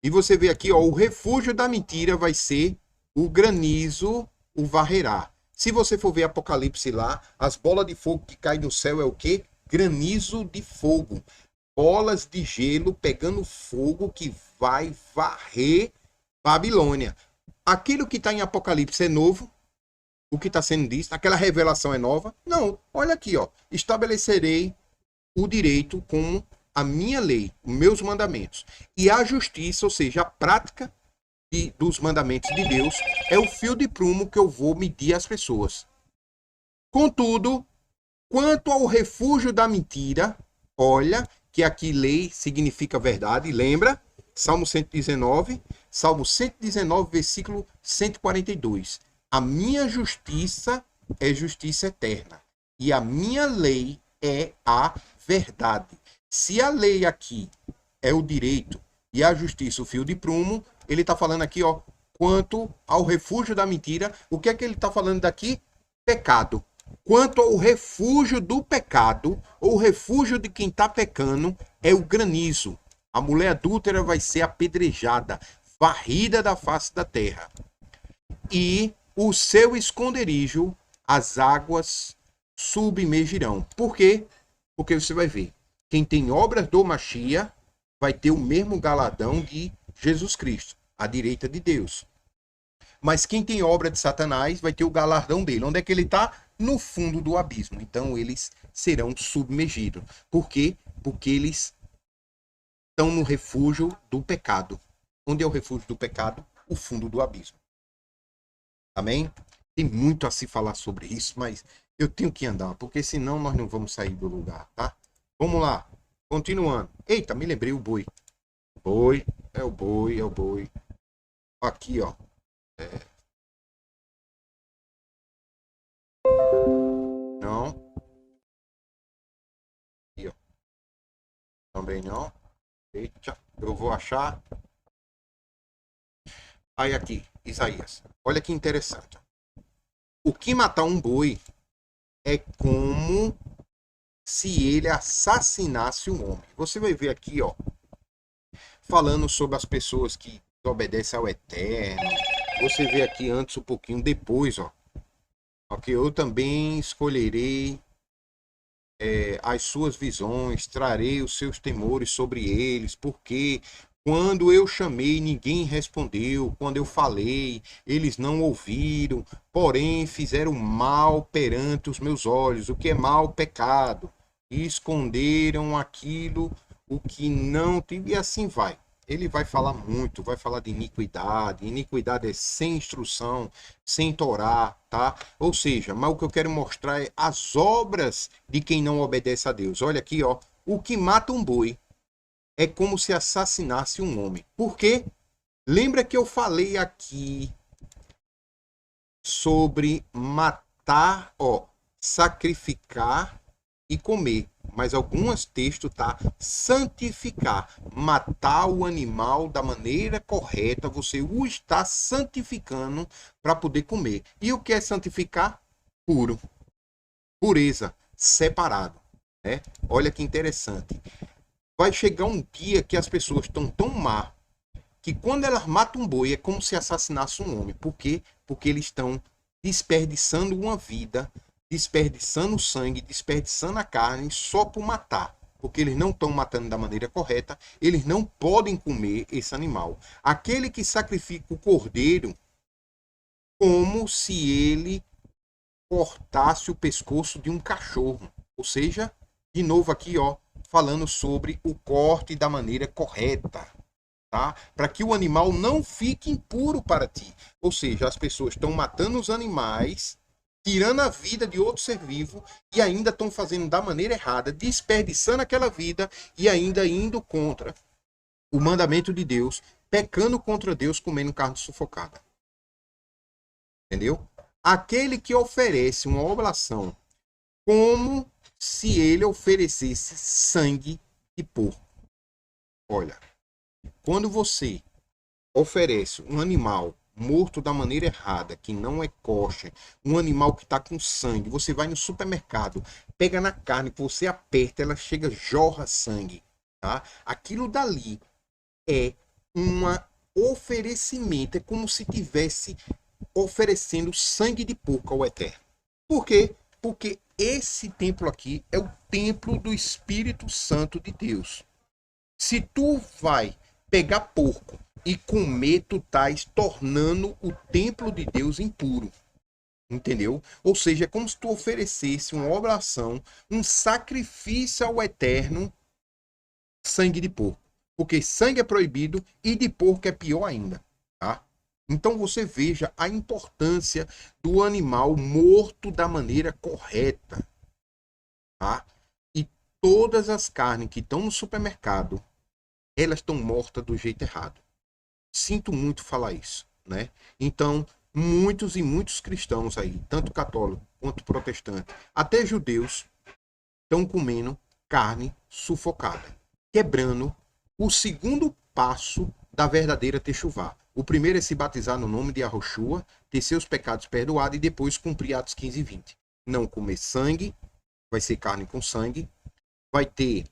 E você vê aqui, ó, o refúgio da mentira vai ser o granizo o varrerá. Se você for ver Apocalipse lá, as bolas de fogo que caem do céu é o quê? Granizo de fogo. Bolas de gelo pegando fogo que vai varrer Babilônia. Aquilo que está em Apocalipse é novo? O que está sendo dito? Aquela revelação é nova? Não. Olha aqui, ó. Estabelecerei o direito como a minha lei, os meus mandamentos. E a justiça, ou seja, a prática dos mandamentos de Deus, é o fio de prumo que eu vou medir as pessoas. Contudo, quanto ao refúgio da mentira, olha que aqui lei significa verdade, lembra? Salmo 119, versículo 142. A minha justiça é justiça eterna, e a minha lei é a verdade. Se a lei aqui é o direito e a justiça o fio de prumo, ele está falando aqui, ó, quanto ao refúgio da mentira. O que é que ele está falando daqui? Pecado. Quanto ao refúgio do pecado, ou o refúgio de quem está pecando, é o granizo. A mulher adúltera vai ser apedrejada, varrida da face da terra. E o seu esconderijo, as águas submergirão. Por quê? Porque você vai ver, quem tem obras do Machia vai ter o mesmo galardão de Jesus Cristo, à direita de Deus. Mas quem tem obra de Satanás vai ter o galardão dele. Onde é que ele está? No fundo do abismo. Então eles serão submergidos. Por quê? Porque eles estão no refúgio do pecado. Onde é o refúgio do pecado? O fundo do abismo. Amém? Tem muito a se falar sobre isso, mas eu tenho que andar, porque senão nós não vamos sair do lugar, tá? Vamos lá. Continuando. Eita, me lembrei o boi. Boi, é o boi, é o boi. Aqui, ó. Não. Aqui, ó. Também não. Eita, eu vou achar. Aí aqui, Isaías. Olha que interessante. O que matar um boi é como se ele assassinasse um homem. Você vai ver aqui, ó, falando sobre as pessoas que obedecem ao Eterno. Você vê aqui antes um pouquinho, depois, ó. Ok, eu também escolherei as suas visões, trarei os seus temores sobre eles, porque quando eu chamei, ninguém respondeu, quando eu falei, eles não ouviram, porém fizeram mal perante os meus olhos, o que é mal, pecado, e esconderam aquilo, o que não tive, e assim vai. Ele vai falar muito, vai falar de iniquidade. Iniquidade é sem instrução, sem Torá, tá? Ou seja, mas o que eu quero mostrar é as obras de quem não obedece a Deus. Olha aqui, ó. O que mata um boi é como se assassinasse um homem. Por quê? Lembra que eu falei aqui sobre matar, ó, sacrificar e comer. Mas alguns textos tá santificar, matar o animal da maneira correta, você o está santificando para poder comer. E o que é santificar? Puro, pureza, separado, né? Olha que interessante. Vai chegar um dia que as pessoas estão tão má que quando elas matam um boi é como se assassinasse um homem. Por quê? Porque eles estão desperdiçando uma vida, desperdiçando sangue, desperdiçando a carne só por matar. Porque eles não estão matando da maneira correta, eles não podem comer esse animal. Aquele que sacrifica o cordeiro, como se ele cortasse o pescoço de um cachorro. Ou seja, de novo aqui, ó, falando sobre o corte da maneira correta. Tá? Para que o animal não fique impuro para ti. Ou seja, as pessoas estão matando os animais, tirando a vida de outro ser vivo e ainda estão fazendo da maneira errada, desperdiçando aquela vida e ainda indo contra o mandamento de Deus, pecando contra Deus, comendo carne sufocada. Entendeu? Aquele que oferece uma oblação como se ele oferecesse sangue de porco. Olha, quando você oferece um animal morto da maneira errada, que não é kosher, um animal que está com sangue, você vai no supermercado, pega na carne, que você aperta, ela chega, jorra sangue, tá? Aquilo dali é um oferecimento, é como se tivesse oferecendo sangue de porco ao Eterno. Por quê? Porque esse templo aqui é o templo do Espírito Santo de Deus. Se tu vai pegar porco e comer, tu estás tornando o templo de Deus impuro. Entendeu? Ou seja, é como se tu oferecesse uma oblação, um sacrifício ao Eterno, sangue de porco. Porque sangue é proibido e de porco é pior ainda. Tá? Então você veja a importância do animal morto da maneira correta. Tá? E todas as carnes que estão no supermercado, elas estão mortas do jeito errado. Sinto muito falar isso, né? Então, muitos e muitos cristãos aí, tanto católicos quanto protestantes, até judeus, estão comendo carne sufocada, quebrando o segundo passo da verdadeira techuvá. O primeiro é se batizar no nome de Yahushua, ter seus pecados perdoados e depois cumprir Atos 15 e 20. Não comer sangue, vai ser carne com sangue, vai ter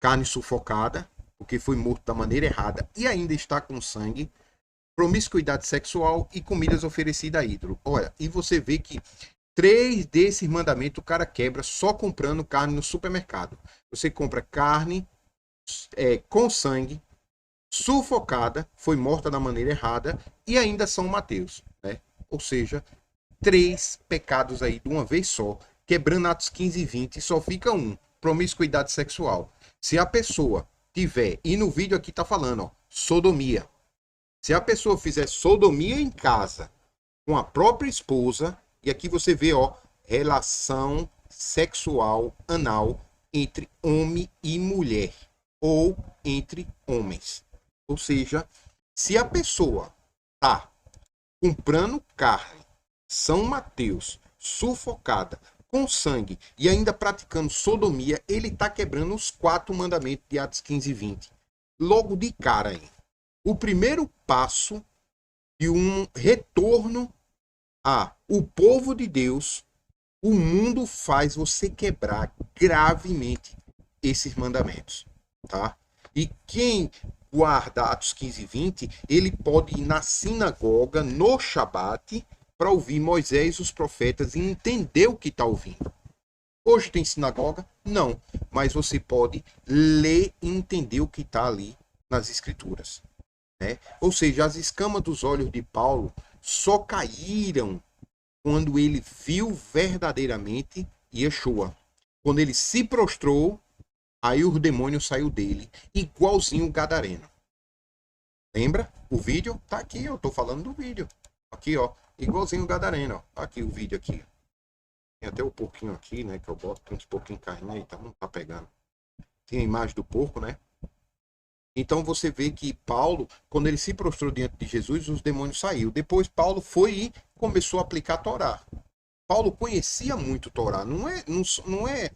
carne sufocada, porque foi morto da maneira errada e ainda está com sangue, promiscuidade sexual e comidas oferecidas a ídolo. Olha, e você vê que 3 desses mandamentos o cara quebra só comprando carne no supermercado. Você compra carne com sangue, sufocada, foi morta da maneira errada e ainda São Mateus, né? Ou seja, 3 pecados aí de uma vez só, quebrando Atos 15 e 20, só fica um, promiscuidade sexual. Se a pessoa tiver, e no vídeo aqui tá falando, ó, sodomia. Se a pessoa fizer sodomia em casa com a própria esposa, e aqui você vê, ó, relação sexual anal entre homem e mulher, ou entre homens. Ou seja, se a pessoa tá comprando carne, São Mateus, sufocada, com sangue e ainda praticando sodomia, ele está quebrando os 4 mandamentos de Atos 15 e 20. Logo de cara aí. O primeiro passo e um retorno a o povo de Deus, o mundo faz você quebrar gravemente esses mandamentos, tá? E quem guarda Atos 15 e 20, ele pode ir na sinagoga, no Shabat, para ouvir Moisés e os profetas e entender o que está ouvindo. Hoje tem sinagoga? Não. Mas você pode ler e entender o que está ali nas escrituras, né? Ou seja, as escamas dos olhos de Paulo só caíram quando ele viu verdadeiramente Yeshua. Quando ele se prostrou, aí o demônio saiu dele, igualzinho o gadareno. Lembra? O vídeo tá aqui, eu tô falando do vídeo. Aqui, ó, igualzinho o gadareno, ó. Tá aqui o vídeo aqui. Tem até o porquinho aqui, né, que eu boto, tem uns porquinhos carne aí, tá, não tá pegando. Tem a imagem do porco, né? Então você vê que Paulo, quando ele se prostrou diante de Jesus, os demônios saíram. Depois Paulo foi e começou a aplicar a Torá. Paulo conhecia muito a Torá, não é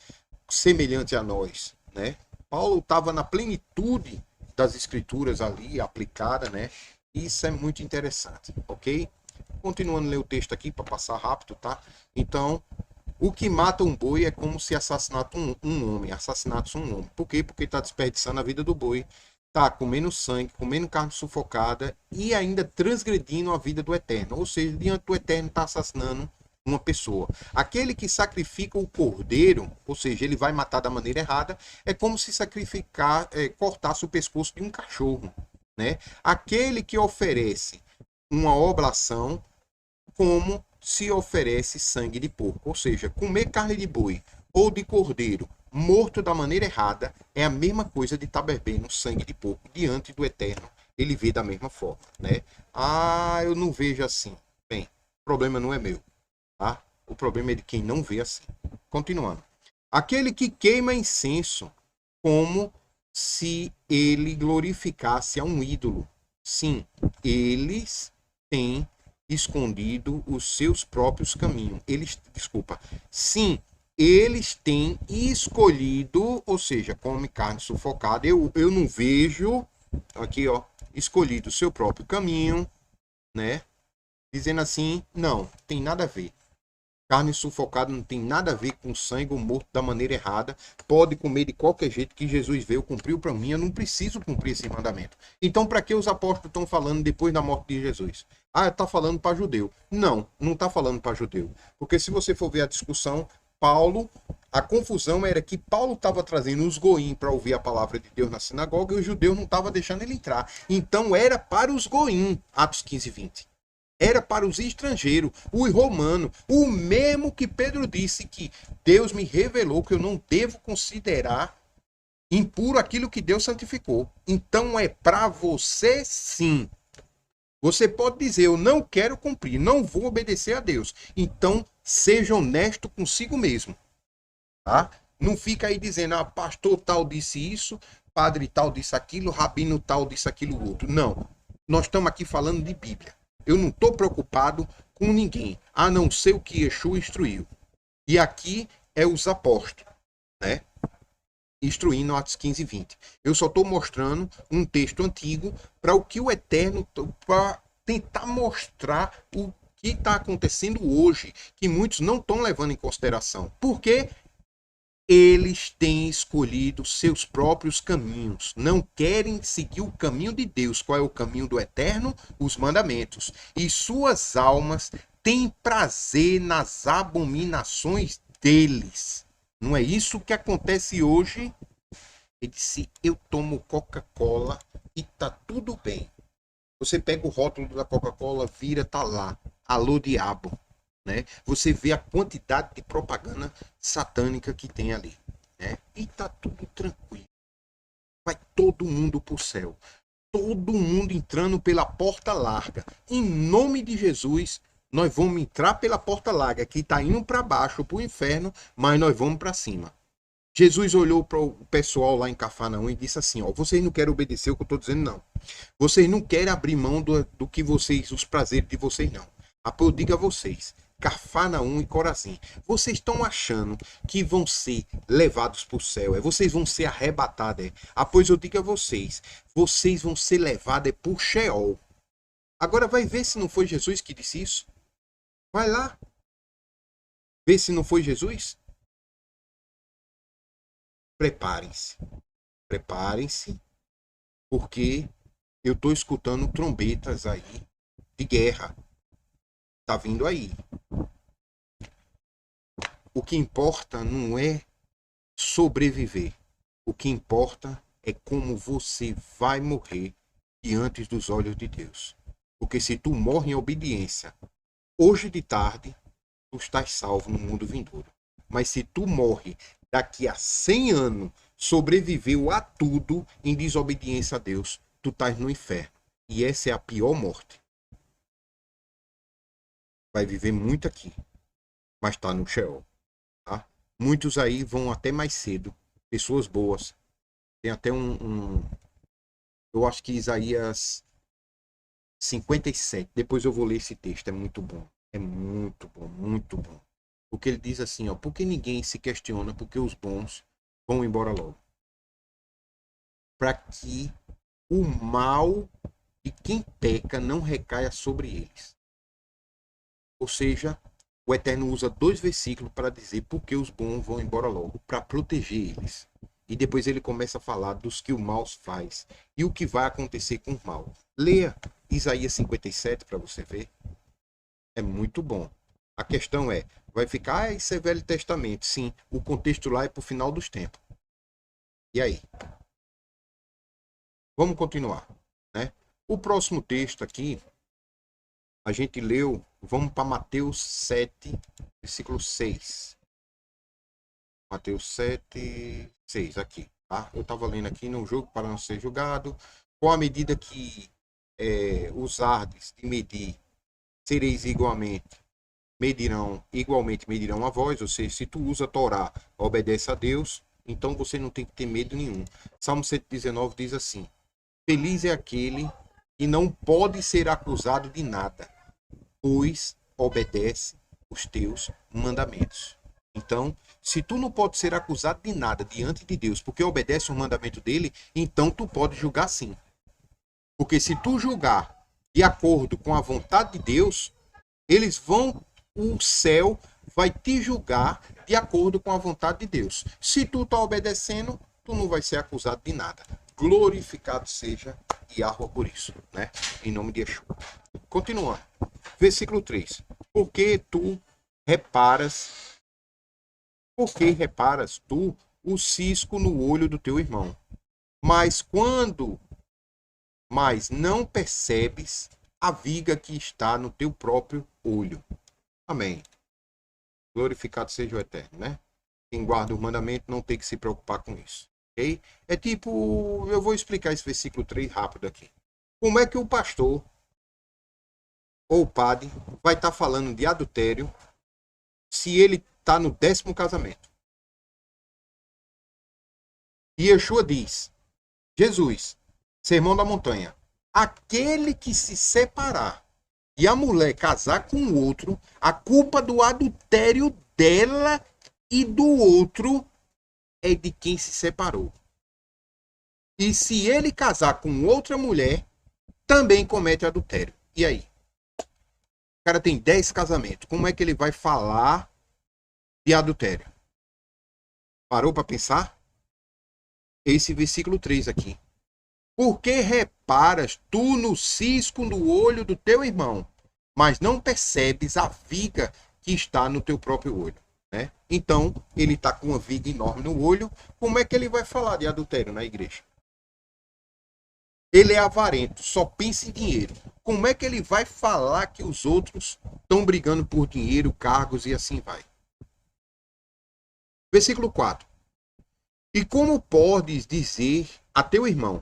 semelhante a nós, né? Paulo estava na plenitude das escrituras ali, aplicada, né? Isso é muito interessante, ok? Continuando a ler o texto aqui, para passar rápido, tá? Então, o que mata um boi é como se assassinasse um homem. Assassinasse um homem. Por quê? Porque está desperdiçando a vida do boi, está comendo sangue, comendo carne sufocada e ainda transgredindo a vida do Eterno. Ou seja, diante do Eterno está assassinando uma pessoa. Aquele que sacrifica o cordeiro, ou seja, ele vai matar da maneira errada, é como se cortasse o pescoço de um cachorro, né? Aquele que oferece uma oblação, como se oferece sangue de porco. Ou seja, comer carne de boi ou de cordeiro morto da maneira errada é a mesma coisa de estar bebendo sangue de porco diante do Eterno. Ele vê da mesma forma, né? Ah, eu não vejo assim. Bem, o problema não é meu, tá? O problema é de quem não vê assim. Continuando. Aquele que queima incenso como se ele glorificasse a um ídolo. Sim, eles têm escondido os seus próprios caminhos. Sim, eles têm escolhido, ou seja, come carne sufocada. Eu não vejo, aqui ó, escolhido o seu próprio caminho, né? Dizendo assim, não, tem nada a ver. Carne sufocada não tem nada a ver com sangue morto da maneira errada. Pode comer de qualquer jeito que Jesus veio, cumpriu para mim. Eu não preciso cumprir esse mandamento. Então, para que os apóstolos estão falando depois da morte de Jesus? Ah, está falando para judeu. Não, não está falando para judeu. Porque se você for ver a discussão, Paulo, a confusão era que Paulo estava trazendo os goim para ouvir a palavra de Deus na sinagoga e os judeus não estavam deixando ele entrar. Então, era para os goim, Atos 15 e 20. Era para os estrangeiros, os romanos, o mesmo que Pedro disse que Deus me revelou que eu não devo considerar impuro aquilo que Deus santificou. Então é para você sim. Você pode dizer, eu não quero cumprir, não vou obedecer a Deus. Então seja honesto consigo mesmo, tá? Não fica aí dizendo, ah, pastor tal disse isso, padre tal disse aquilo, rabino tal disse aquilo outro. Não, nós estamos aqui falando de Bíblia. Eu não estou preocupado com ninguém, a não ser o que Yeshua instruiu. E aqui é os apóstolos, né? Instruindo Atos 15 e 20. Eu só estou mostrando um texto antigo para o que o Eterno, para tentar mostrar o que está acontecendo hoje, que muitos não estão levando em consideração. Por quê? Eles têm escolhido seus próprios caminhos. Não querem seguir o caminho de Deus. Qual é o caminho do Eterno? Os mandamentos. E suas almas têm prazer nas abominações deles. Não é isso que acontece hoje? Ele disse, eu tomo Coca-Cola e tá tudo bem. Você pega o rótulo da Coca-Cola, vira, tá lá. Alô, diabo. Né? Você vê a quantidade de propaganda satânica que tem ali, né? E tá tudo tranquilo. Vai todo mundo pro céu. Todo mundo entrando pela porta larga. Em nome de Jesus, nós vamos entrar pela porta larga, que tá indo para baixo, pro inferno, mas nós vamos para cima. Jesus olhou para o pessoal lá em Cafarnaum e disse assim, ó, vocês não querem obedecer o que eu estou dizendo, não. Vocês não querem abrir mão do que vocês, os prazeres de vocês, não. Eu digo a vocês, Cafarnaum e Corazim, vocês estão achando que vão ser levados para o céu, vocês vão ser arrebatados, pois eu digo a vocês, vocês vão ser levados por Sheol. Agora vai ver se não foi Jesus que disse isso. Vai lá. Vê se não foi Jesus. Preparem-se. Preparem-se, porque eu estou escutando trombetas aí de guerra. Tá vindo aí. O que importa não é sobreviver. O que importa é como você vai morrer diante dos olhos de Deus. Porque se tu morre em obediência, hoje de tarde, tu estás salvo no mundo vindouro. Mas se tu morre daqui a 100 anos, sobreviveu a tudo em desobediência a Deus, tu estás no inferno. E essa é a pior morte. Vai viver muito aqui, mas está no Sheol. Tá? Muitos aí vão até mais cedo. Pessoas boas. Tem até eu acho que Isaías 57. Depois eu vou ler esse texto. É muito bom. É muito bom, muito bom. Porque ele diz assim, ó. Porque ninguém se questiona porque os bons vão embora logo. Para que o mal de quem peca não recaia sobre eles. Ou seja, o Eterno usa 2 versículos para dizer porque os bons vão embora logo, para proteger eles. E depois ele começa a falar dos que o mal faz e o que vai acontecer com o mal. Leia Isaías 57 para você ver. É muito bom. A questão é, vai ficar, isso é Velho Testamento. Sim, o contexto lá é para o final dos tempos. E aí? Vamos continuar, né? O próximo texto aqui, a gente leu, vamos para Mateus 7, versículo 6. Mateus 7, 6, aqui. Tá? Eu estava lendo aqui, não julgo para não ser julgado. Com a medida que usardes de medir, sereis igualmente medirão a vós. Ou seja, se tu usa a Torá, obedece a Deus, então você não tem que ter medo nenhum. Salmo 119 diz assim: feliz é aquele que não pode ser acusado de nada, pois obedece os teus mandamentos. Então, se tu não pode ser acusado de nada diante de Deus porque obedece o mandamento dele, então tu pode julgar sim. Porque se tu julgar de acordo com a vontade de Deus, o céu vai te julgar de acordo com a vontade de Deus. Se tu tá obedecendo, tu não vai ser acusado de nada. Glorificado seja Yahweh por isso, né? Em nome de Yeshua. Continuando. Versículo 3. Porque reparas tu o cisco no olho do teu irmão, mas não percebes a viga que está no teu próprio olho. Amém. Glorificado seja o Eterno, né? Quem guarda o mandamento não tem que se preocupar com isso. Ok? É tipo, eu vou explicar esse versículo 3 rápido aqui. Como é que o pastor ou o padre vai estar falando de adultério se ele está no 10º casamento? E Yeshua diz, Jesus, Sermão da Montanha, aquele que se separar e a mulher casar com o outro, a culpa do adultério dela e do outro é de quem se separou. E se ele casar com outra mulher, também comete adultério. E aí? O cara tem 10 casamentos. Como é que ele vai falar de adultério? Parou para pensar? Esse versículo 3 aqui. Porque reparas tu no cisco no olho do teu irmão, mas não percebes a viga que está no teu próprio olho, né? Então, ele está com uma viga enorme no olho. Como é que ele vai falar de adultério na igreja? Ele é avarento, só pensa em dinheiro. Como é que ele vai falar que os outros estão brigando por dinheiro, cargos e assim vai? Versículo 4. E como podes dizer a teu irmão,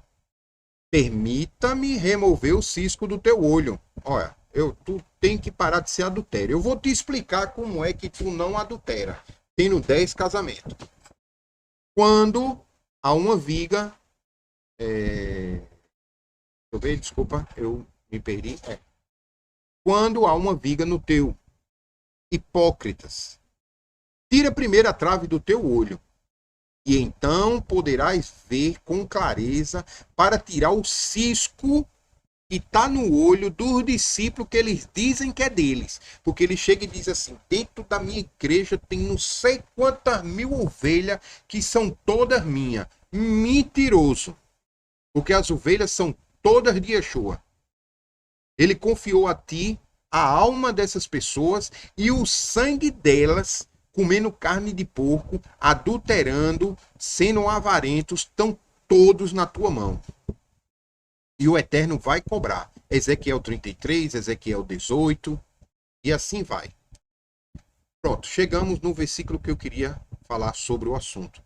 permita-me remover o cisco do teu olho? Olha, tu tem que parar de ser adultério. Eu vou te explicar como é que tu não adultera, tendo 10 casamentos. Quando há uma viga... Deixa eu ver, desculpa, eu me perdi. Quando há uma viga no teu, hipócritas, tira primeiro a trave do teu olho, e então poderás ver com clareza para tirar o cisco e tá no olho dos discípulos que eles dizem que é deles. Porque ele chega e diz assim: dentro da minha igreja tem não sei quantas mil ovelhas que são todas minhas. Mentiroso. Porque as ovelhas são todas de Yeshua. Ele confiou a ti a alma dessas pessoas e o sangue delas, comendo carne de porco, adulterando, sendo avarentos, estão todos na tua mão. E o Eterno vai cobrar. Ezequiel 33, Ezequiel 18, e assim vai. Pronto, chegamos no versículo que eu queria falar sobre o assunto.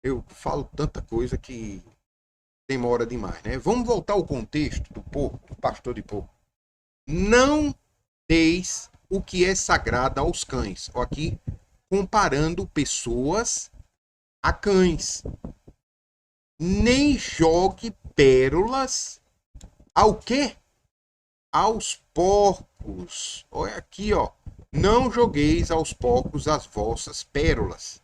Eu falo tanta coisa que demora demais, né? Vamos voltar ao contexto do porco, do pastor de porco. Não deis o que é sagrado aos cães. Ó, aqui, comparando pessoas a cães. Nem jogue pérolas ao quê? Aos porcos. Olha aqui, ó. Não jogueis aos porcos as vossas pérolas.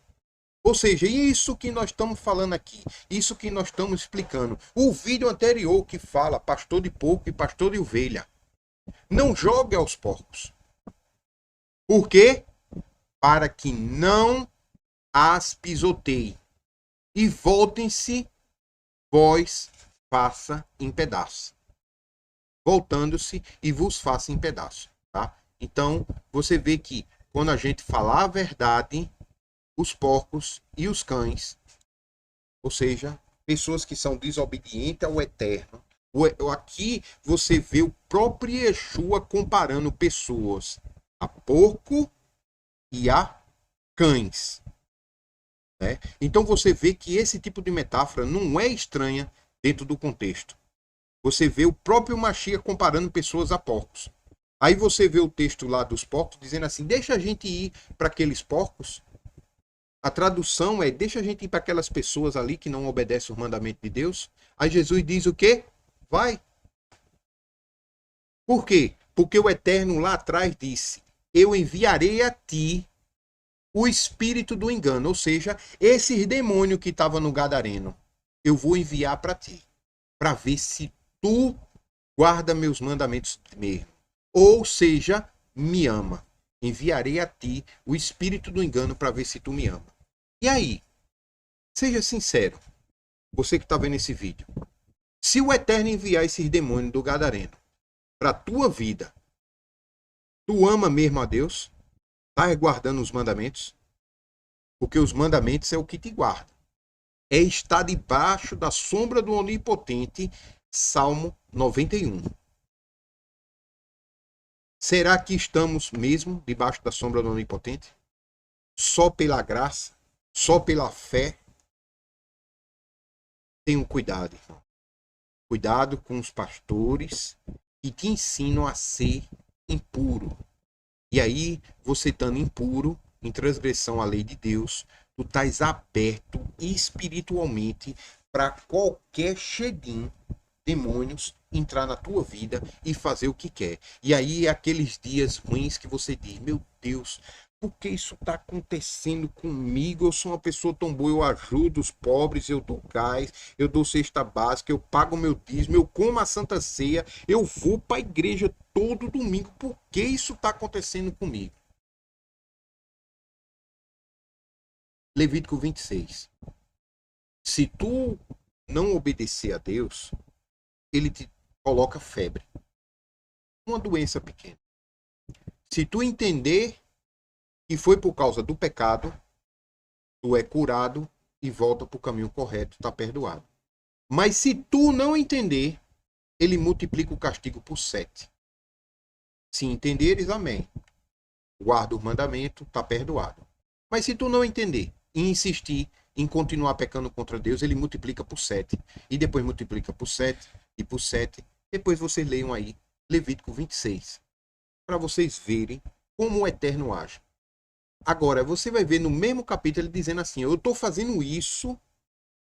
Ou seja, isso que nós estamos falando aqui, isso que nós estamos explicando. O vídeo anterior que fala pastor de porco e pastor de ovelha. Não jogue aos porcos. Por quê? Para que não as pisoteie. E voltem-se, vós faça em pedaços. Voltando-se e vos faça em pedaços. Tá? Então, você vê que quando a gente falar a verdade, os porcos e os cães, ou seja, pessoas que são desobedientes ao Eterno. Aqui você vê o próprio Yeshua comparando pessoas a porco e a cães. Né? Então você vê que esse tipo de metáfora não é estranha dentro do contexto. Você vê o próprio Mashiach comparando pessoas a porcos. Aí você vê o texto lá dos porcos dizendo assim: deixa a gente ir para aqueles porcos. A tradução é: deixa a gente ir para aquelas pessoas ali que não obedecem os mandamentos de Deus. Aí Jesus diz o quê? Vai. Por quê? Porque o Eterno lá atrás disse: eu enviarei a ti o espírito do engano. Ou seja, esses demônios que estavam no Gadareno, eu vou enviar para ti. Para ver se tu guarda meus mandamentos mesmo. Ou seja, me ama. Enviarei a ti o espírito do engano para ver se tu me ama. E aí? Seja sincero, você que está vendo esse vídeo. Se o Eterno enviar esses demônios do Gadareno para a tua vida, tu ama mesmo a Deus? Está guardando os mandamentos? Porque os mandamentos é o que te guarda. É estar debaixo da sombra do Onipotente, Salmo 91. Será que estamos mesmo debaixo da sombra do Onipotente? Só pela graça? Só pela fé? Tenham cuidado, irmão. Cuidado com os pastores que te ensinam a ser impuro. E aí, você estando impuro, em transgressão à lei de Deus, tu estás aberto espiritualmente para qualquer chedim, demônios, entrar na tua vida e fazer o que quer. E aí, é aqueles dias ruins que você diz: meu Deus, por que isso está acontecendo comigo? Eu sou uma pessoa tão boa, eu ajudo os pobres, eu dou gás, eu dou cesta básica, eu pago meu dízimo, eu como a Santa Ceia, eu vou para a igreja todo domingo. Por que isso está acontecendo comigo? Levítico 26. Se tu não obedecer a Deus, ele te coloca febre. Uma doença pequena. Se tu entender que foi por causa do pecado, tu é curado e volta para o caminho correto, está perdoado. Mas se tu não entender, ele multiplica o castigo por 7. Se entenderes, amém. Guarda o mandamento, está perdoado. Mas se tu não entender e insistir em continuar pecando contra Deus, ele multiplica por 7. E depois multiplica por 7 e por 7. Depois vocês leiam aí Levítico 26. Para vocês verem como o Eterno age. Agora, você vai ver no mesmo capítulo ele dizendo assim: eu estou fazendo isso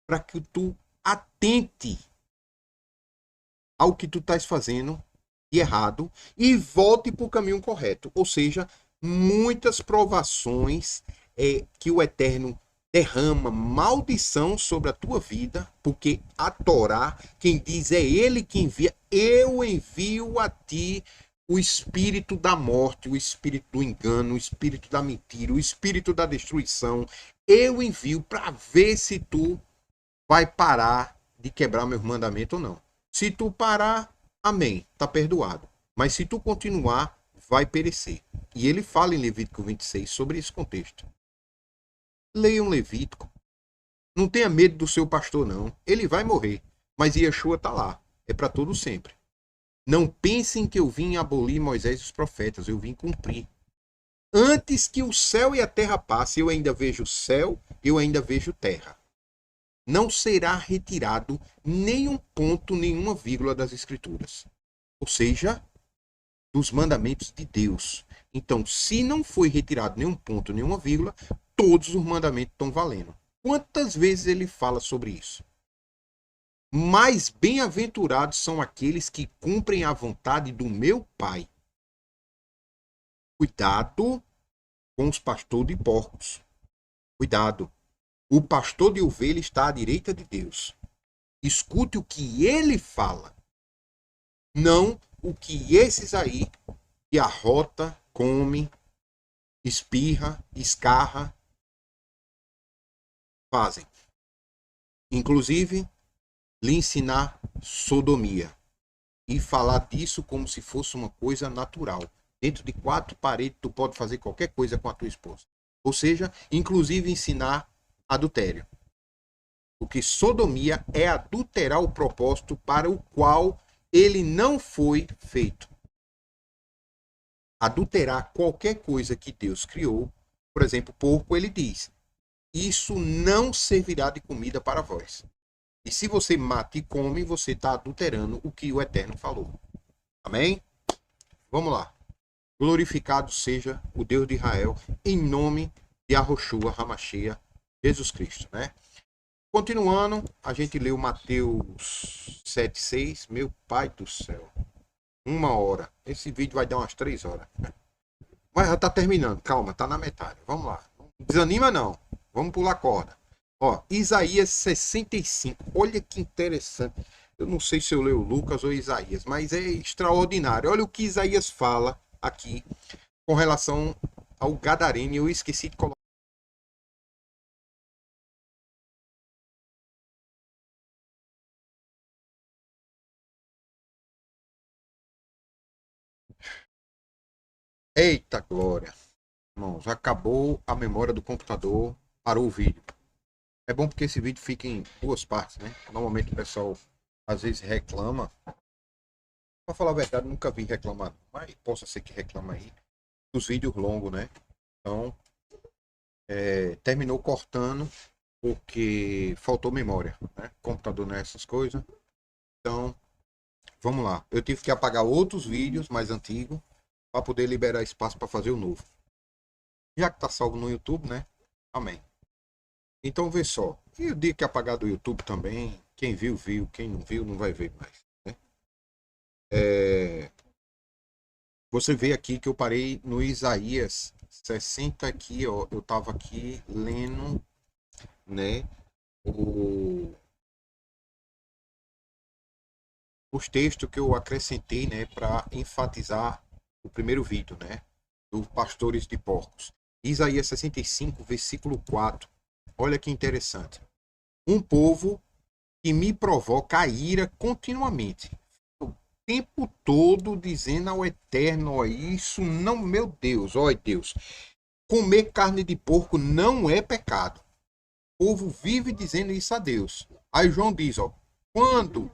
para que tu atente ao que tu estás fazendo de errado e volte para o caminho correto. Ou seja, muitas provações que o Eterno derrama maldição sobre a tua vida, porque a Torá, quem diz é ele que envia, eu envio a ti o espírito da morte, o espírito do engano, o espírito da mentira, o espírito da destruição. Eu envio para ver se tu vai parar de quebrar meus mandamentos ou não. Se tu parar, amém, tá perdoado. Mas se tu continuar, vai perecer. E ele fala em Levítico 26 sobre esse contexto. Leiam Levítico. Não tenha medo do seu pastor, não. Ele vai morrer. Mas Yeshua está lá. É para todo sempre. Não pensem que eu vim abolir Moisés e os profetas. Eu vim cumprir. Antes que o céu e a terra passem, eu ainda vejo céu, eu ainda vejo terra. Não será retirado nenhum ponto, nenhuma vírgula das Escrituras. Ou seja, dos mandamentos de Deus. Então, se não foi retirado nenhum ponto, nenhuma vírgula, todos os mandamentos estão valendo. Quantas vezes ele fala sobre isso? Mais bem-aventurados são aqueles que cumprem a vontade do meu Pai. Cuidado com os pastores de porcos. Cuidado. O pastor de ovelha está à direita de Deus. Escute o que ele fala. Não o que esses aí que arrota, come, espirra, escarra, fazem. Inclusive, lhe ensinar sodomia. E falar disso como se fosse uma coisa natural. Dentro de 4 paredes, tu pode fazer qualquer coisa com a tua esposa. Ou seja, inclusive ensinar adultério. Porque sodomia é adulterar o propósito para o qual ele não foi feito. Adulterar qualquer coisa que Deus criou. Por exemplo, porco, ele diz: isso não servirá de comida para vós. E se você mata e come, você está adulterando o que o Eterno falou. Amém? Vamos lá. Glorificado seja o Deus de Israel, em nome de Yahoshua Hamashia, Jesus Cristo, né? Continuando, a gente leu Mateus 7,6. Meu pai do céu. 1 hora. Esse vídeo vai dar umas 3 horas. Mas já tá terminando. Calma, tá na metade. Vamos lá. Não desanima não. Vamos pular corda. Ó, Isaías 65. Olha que interessante. Eu não sei se eu leio Lucas ou Isaías, mas é extraordinário. Olha o que Isaías fala aqui com relação ao Gadareno. Eu esqueci de colocar. Eita glória. Irmãos, acabou a memória do computador, parou o vídeo. É bom porque esse vídeo fica em 2 partes, né? Normalmente o pessoal às vezes reclama. Pra falar a verdade, nunca vi reclamar, mas possa ser que reclama aí. Os vídeos longos, né? Então, terminou cortando porque faltou memória, né? Computador não é essas coisas. Então, vamos lá. Eu tive que apagar outros vídeos mais antigos para poder liberar espaço para fazer o novo. Já que tá salvo no YouTube, né? Amém. Então, vê só. E o dia que apagar do YouTube também, quem viu, viu. Quem não viu, não vai ver mais. Né? Você vê aqui que eu parei no Isaías 60 aqui, ó. Eu tava aqui lendo, né? Os textos que eu acrescentei, né? Para enfatizar o primeiro vídeo, né? Dos pastores de porcos. Isaías 65, versículo 4. Olha que interessante. Um povo que me provoca a ira continuamente. O tempo todo dizendo ao Eterno, ó, isso não, meu Deus, ó Deus. Comer carne de porco não é pecado. O povo vive dizendo isso a Deus. Aí João diz, ó, quando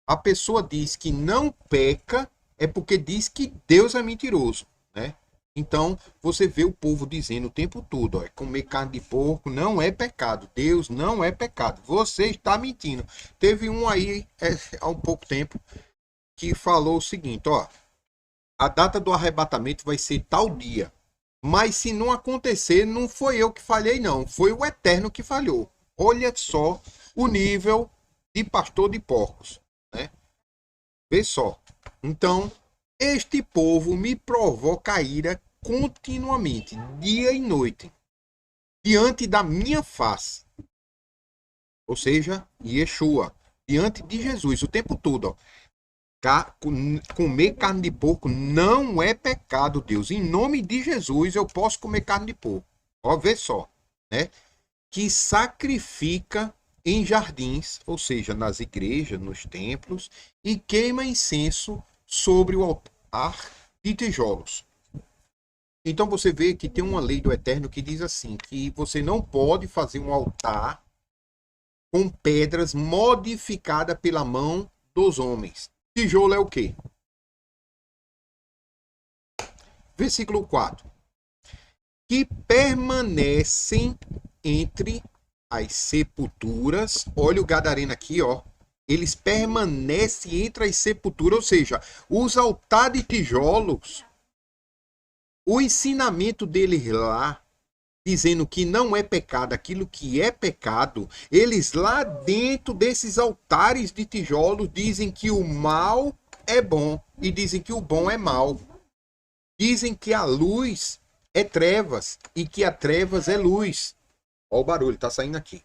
a pessoa diz que não peca, é porque diz que Deus é mentiroso, né? Então, você vê o povo dizendo o tempo todo, ó, comer carne de porco não é pecado. Deus não é pecado. Você está mentindo. Teve um aí, há um pouco tempo, que falou o seguinte, ó. A data do arrebatamento vai ser tal dia. Mas se não acontecer, não foi eu que falhei, não. Foi o Eterno que falhou. Olha só o nível de pastor de porcos, né? Vê só. Então, este povo me provoca a ira continuamente, dia e noite. diante da minha face. Ou seja, Yeshua, diante de Jesus, o tempo todo, ó. Comer carne de porco não é pecado, Deus. Em nome de Jesus, eu posso comer carne de porco. Ó, vê só, né? Que sacrifica em jardins, ou seja, nas igrejas, nos templos, e queima incenso sobre o altar de tijolos. Então você vê que tem uma lei do Eterno que diz assim, que você não pode fazer um altar com pedras modificada pela mão dos homens. Tijolo é o quê? Versículo 4. Que permanecem entre as sepulturas. Olha o gadareno aqui, ó. Eles permanecem entre as sepulturas, ou seja, os altares de tijolos, o ensinamento deles lá, dizendo que não é pecado aquilo que é pecado, eles lá dentro desses altares de tijolos dizem que o mal é bom e dizem que o bom é mal. Dizem que a luz é trevas e que a trevas é luz. Olha o barulho, tá saindo aqui.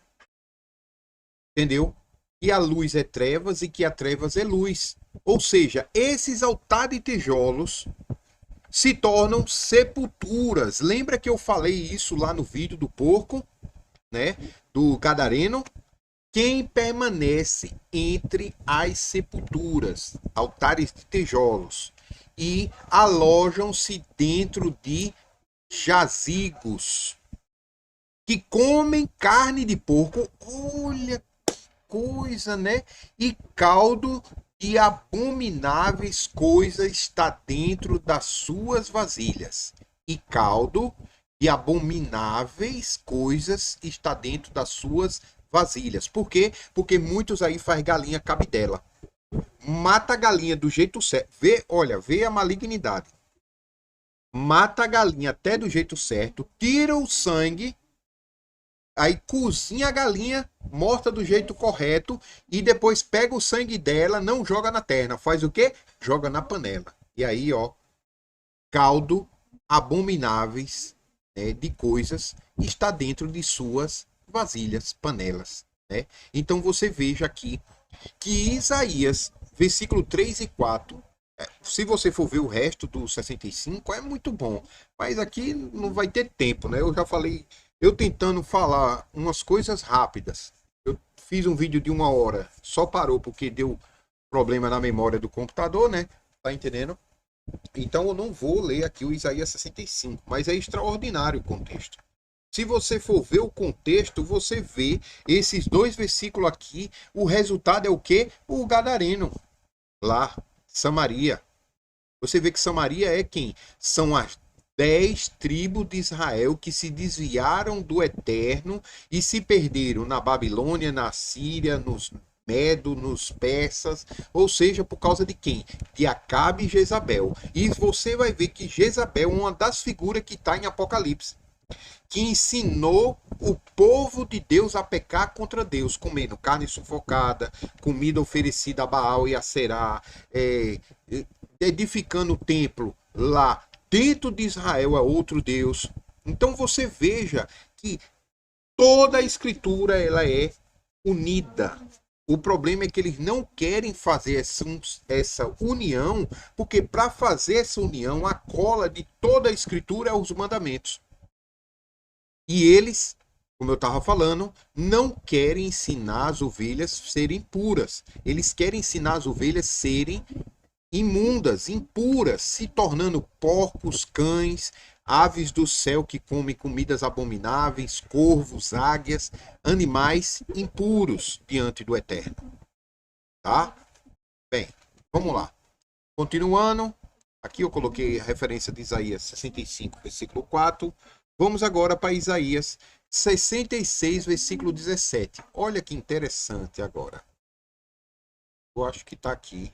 Entendeu? Que a luz é trevas e que a trevas é luz. Ou seja, esses altares de tijolos se tornam sepulturas. Lembra que eu falei isso lá no vídeo do porco, né? Do gadareno? Quem permanece entre as sepulturas, altares de tijolos, e alojam-se dentro de jazigos, que comem carne de porco, olha que coisa, né? E caldo de abomináveis coisas está dentro das suas vasilhas. E caldo de abomináveis coisas está dentro das suas vasilhas. Por quê? Porque muitos aí faz galinha cabidela. Mata a galinha do jeito certo. Vê, olha, vê a malignidade. Mata a galinha até do jeito certo, tira o sangue, aí cozinha a galinha morta do jeito correto e depois pega o sangue dela, não joga na terra, faz o quê? Joga na panela. E aí, ó, caldo abomináveis, né, de coisas está dentro de suas vasilhas, panelas, né? Então você veja aqui que Isaías, versículo 3 e 4, se você for ver o resto do 65, é muito bom. Mas aqui não vai ter tempo, né? Eu já falei, eu tentando falar umas coisas rápidas. Eu fiz um vídeo de 1 hora, só parou porque deu problema na memória do computador, né? Tá entendendo? Então eu não vou ler aqui o Isaías 65, mas é extraordinário o contexto. Se você for ver o contexto, você vê esses dois versículos aqui, o resultado é o quê? O gadareno, lá, Samaria. Você vê que Samaria é quem? São as 10 tribos de Israel que se desviaram do Eterno e se perderam na Babilônia, na Síria, nos Medo, nos persas, ou seja, por causa de quem? De Acabe e Jezabel. E você vai ver que Jezabel é uma das figuras que está em Apocalipse, que ensinou o povo de Deus a pecar contra Deus, comendo carne sufocada, comida oferecida a Baal e a Será, edificando o templo lá dentro de Israel a outro Deus. Então você veja que toda a escritura ela é unida. O problema é que eles não querem fazer essa união, porque para fazer essa união, a cola de toda a escritura é os mandamentos. E eles, como eu estava falando, não querem ensinar as ovelhas serem puras. Eles querem ensinar as ovelhas serem imundas, impuras, se tornando porcos, cães, aves do céu que comem comidas abomináveis, corvos, águias, animais impuros diante do Eterno. Tá? Bem, vamos lá. Continuando, aqui eu coloquei a referência de Isaías 65, versículo 4. Vamos agora para Isaías 66, versículo 17. Olha que interessante agora. Eu acho que está aqui.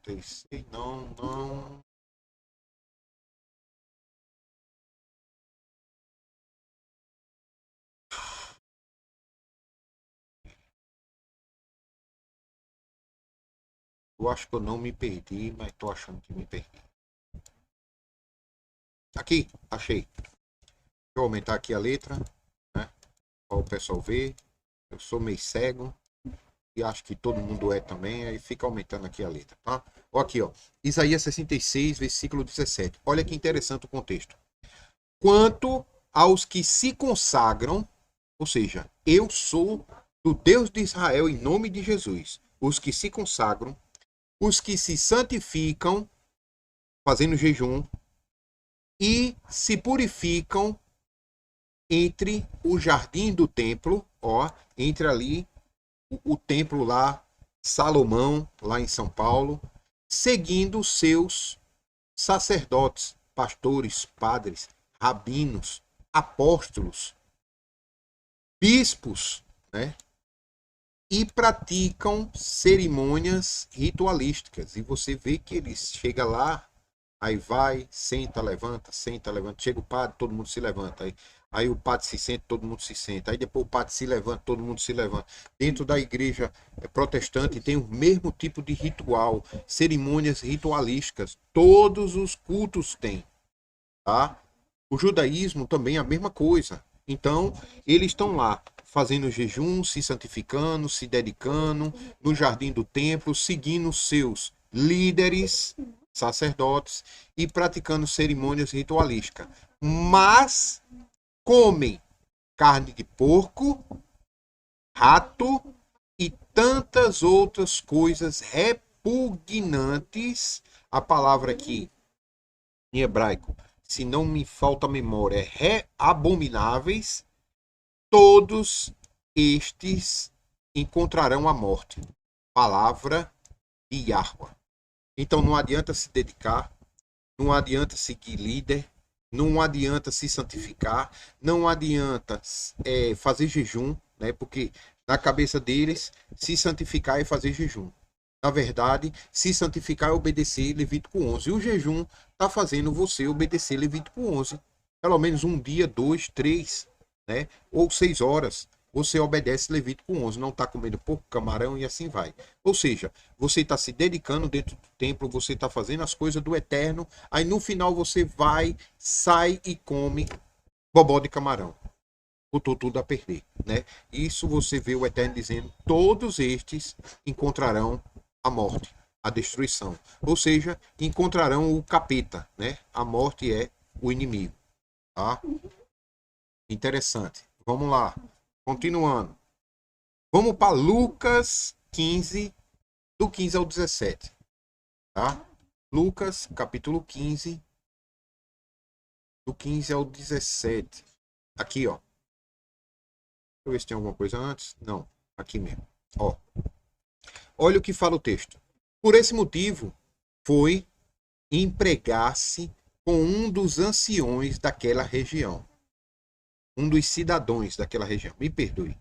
66, não, não. Eu acho que eu não me perdi, mas estou achando que me perdi. Aqui, achei. eu aumentar aqui a letra, né? Para o pessoal ver. Eu sou meio cego e acho que todo mundo é também, aí fica aumentando aqui a letra, tá? Ó, aqui, ó. Isaías 66, versículo 17. Olha que interessante o contexto. Quanto aos que se consagram, ou seja, eu sou do Deus de Israel em nome de Jesus. Os que se consagram, os que se santificam, fazendo jejum, e se purificam entre o jardim do templo, ó, entre ali o templo lá, Salomão, lá em São Paulo, seguindo seus sacerdotes, pastores, padres, rabinos, apóstolos, bispos, né? E praticam cerimônias ritualísticas. E você vê que eles chegam lá, aí vai, senta, levanta, senta, levanta. Chega o padre, todo mundo se levanta. Aí o padre se senta, todo mundo se senta. Aí depois o padre se levanta, todo mundo se levanta. Dentro da igreja protestante tem o mesmo tipo de ritual, cerimônias ritualísticas. Todos os cultos têm, tá? O judaísmo também é a mesma coisa. Então, eles estão lá fazendo jejum, se santificando, se dedicando no jardim do templo, seguindo seus líderes, sacerdotes e praticando cerimônias ritualísticas. Mas comem carne de porco, rato e tantas outras coisas repugnantes. A palavra aqui em hebraico, se não me falta a memória, abomináveis, todos estes encontrarão a morte. Palavra de Yahweh. Então não adianta se dedicar, não adianta seguir líder, não adianta se santificar, não adianta fazer jejum, né? Porque na cabeça deles, se santificar é fazer jejum. Na verdade, se santificar é obedecer Levítico 11. E o jejum está fazendo você obedecer Levítico 11. Pelo menos um dia, 2, 3, né? Ou 6 horas. Você obedece Levítico 11. Não está comendo porco, camarão e assim vai. Ou seja, você está se dedicando dentro do templo, você está fazendo as coisas do eterno. Aí no final você vai, sai e come bobó de camarão. Botou tudo a perder, né? Isso você vê o Eterno dizendo: todos estes encontrarão a morte, a destruição. Ou seja, encontrarão o capeta, né? A morte é o inimigo, tá? Interessante. Vamos lá. Continuando. Vamos para Lucas 15, do 15 ao 17, tá? Lucas, capítulo 15, do 15 ao 17. Aqui, ó. Deixa eu ver se tem alguma coisa antes. Não, aqui mesmo. Ó. Olha o que fala o texto. Por esse motivo, foi empregar-se com um dos anciões daquela região. Um dos cidadãos daquela região. Me perdoe.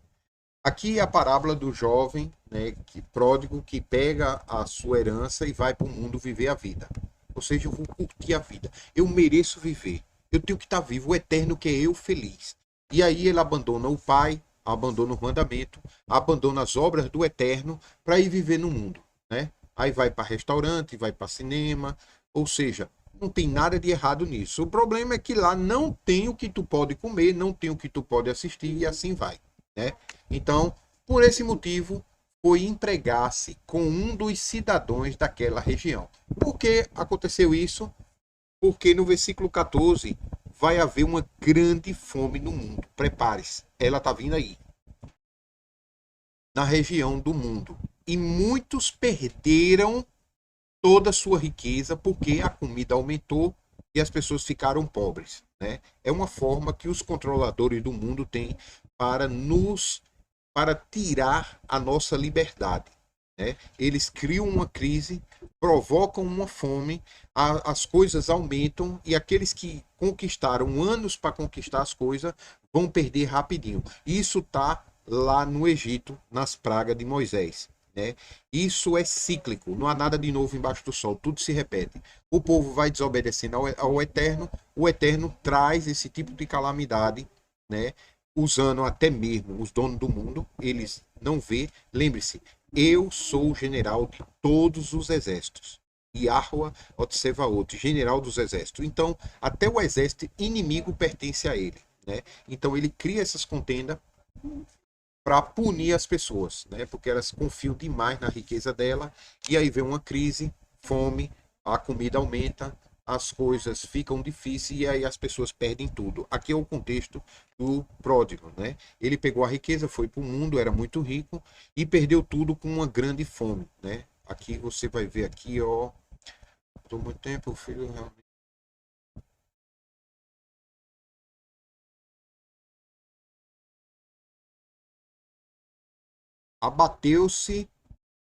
Aqui é a parábola do jovem, né, pródigo, que pega a sua herança e vai para o mundo viver a vida. Ou seja, eu vou curtir a vida. Eu mereço viver. Eu tenho que estar vivo. O eterno que é eu feliz. E aí ele abandona o pai, abandona o mandamento, abandona as obras do eterno para ir viver no mundo, né? Aí vai para restaurante, vai para cinema, ou seja, não tem nada de errado nisso. O problema é que lá não tem o que tu pode comer, não tem o que tu pode assistir e assim vai, né? Então, por esse motivo, foi empregar-se com um dos cidadãos daquela região. Por que aconteceu isso? Porque no versículo 14 vai haver uma grande fome no mundo. Prepare-se, ela está vindo aí. Na região do mundo. E muitos perderam toda a sua riqueza porque a comida aumentou e as pessoas ficaram pobres, né? É uma forma que os controladores do mundo têm para tirar a nossa liberdade, né? Eles criam uma crise, provocam uma fome, as coisas aumentam e aqueles que conquistaram anos para conquistar as coisas vão perder rapidinho. Isso tá lá no Egito, nas pragas de Moisés, né? Isso é cíclico, não há nada de novo embaixo do sol, tudo se repete. O povo vai desobedecendo ao Eterno, o Eterno traz esse tipo de calamidade, né? Usando até mesmo os donos do mundo, eles não vê. Lembre-se, eu sou o general de todos os exércitos. Yahweh Otsevaot, general dos exércitos. Então, até o exército inimigo pertence a ele, né? Então ele cria essas contendas para punir as pessoas, né? Porque elas confiam demais na riqueza dela e aí vem uma crise, fome, a comida aumenta, as coisas ficam difíceis e aí as pessoas perdem tudo. Aqui é o contexto do pródigo, né? Ele pegou a riqueza, foi para o mundo, era muito rico e perdeu tudo com uma grande fome, né? Aqui você vai ver aqui, ó, por muito tempo o filho realmente abateu-se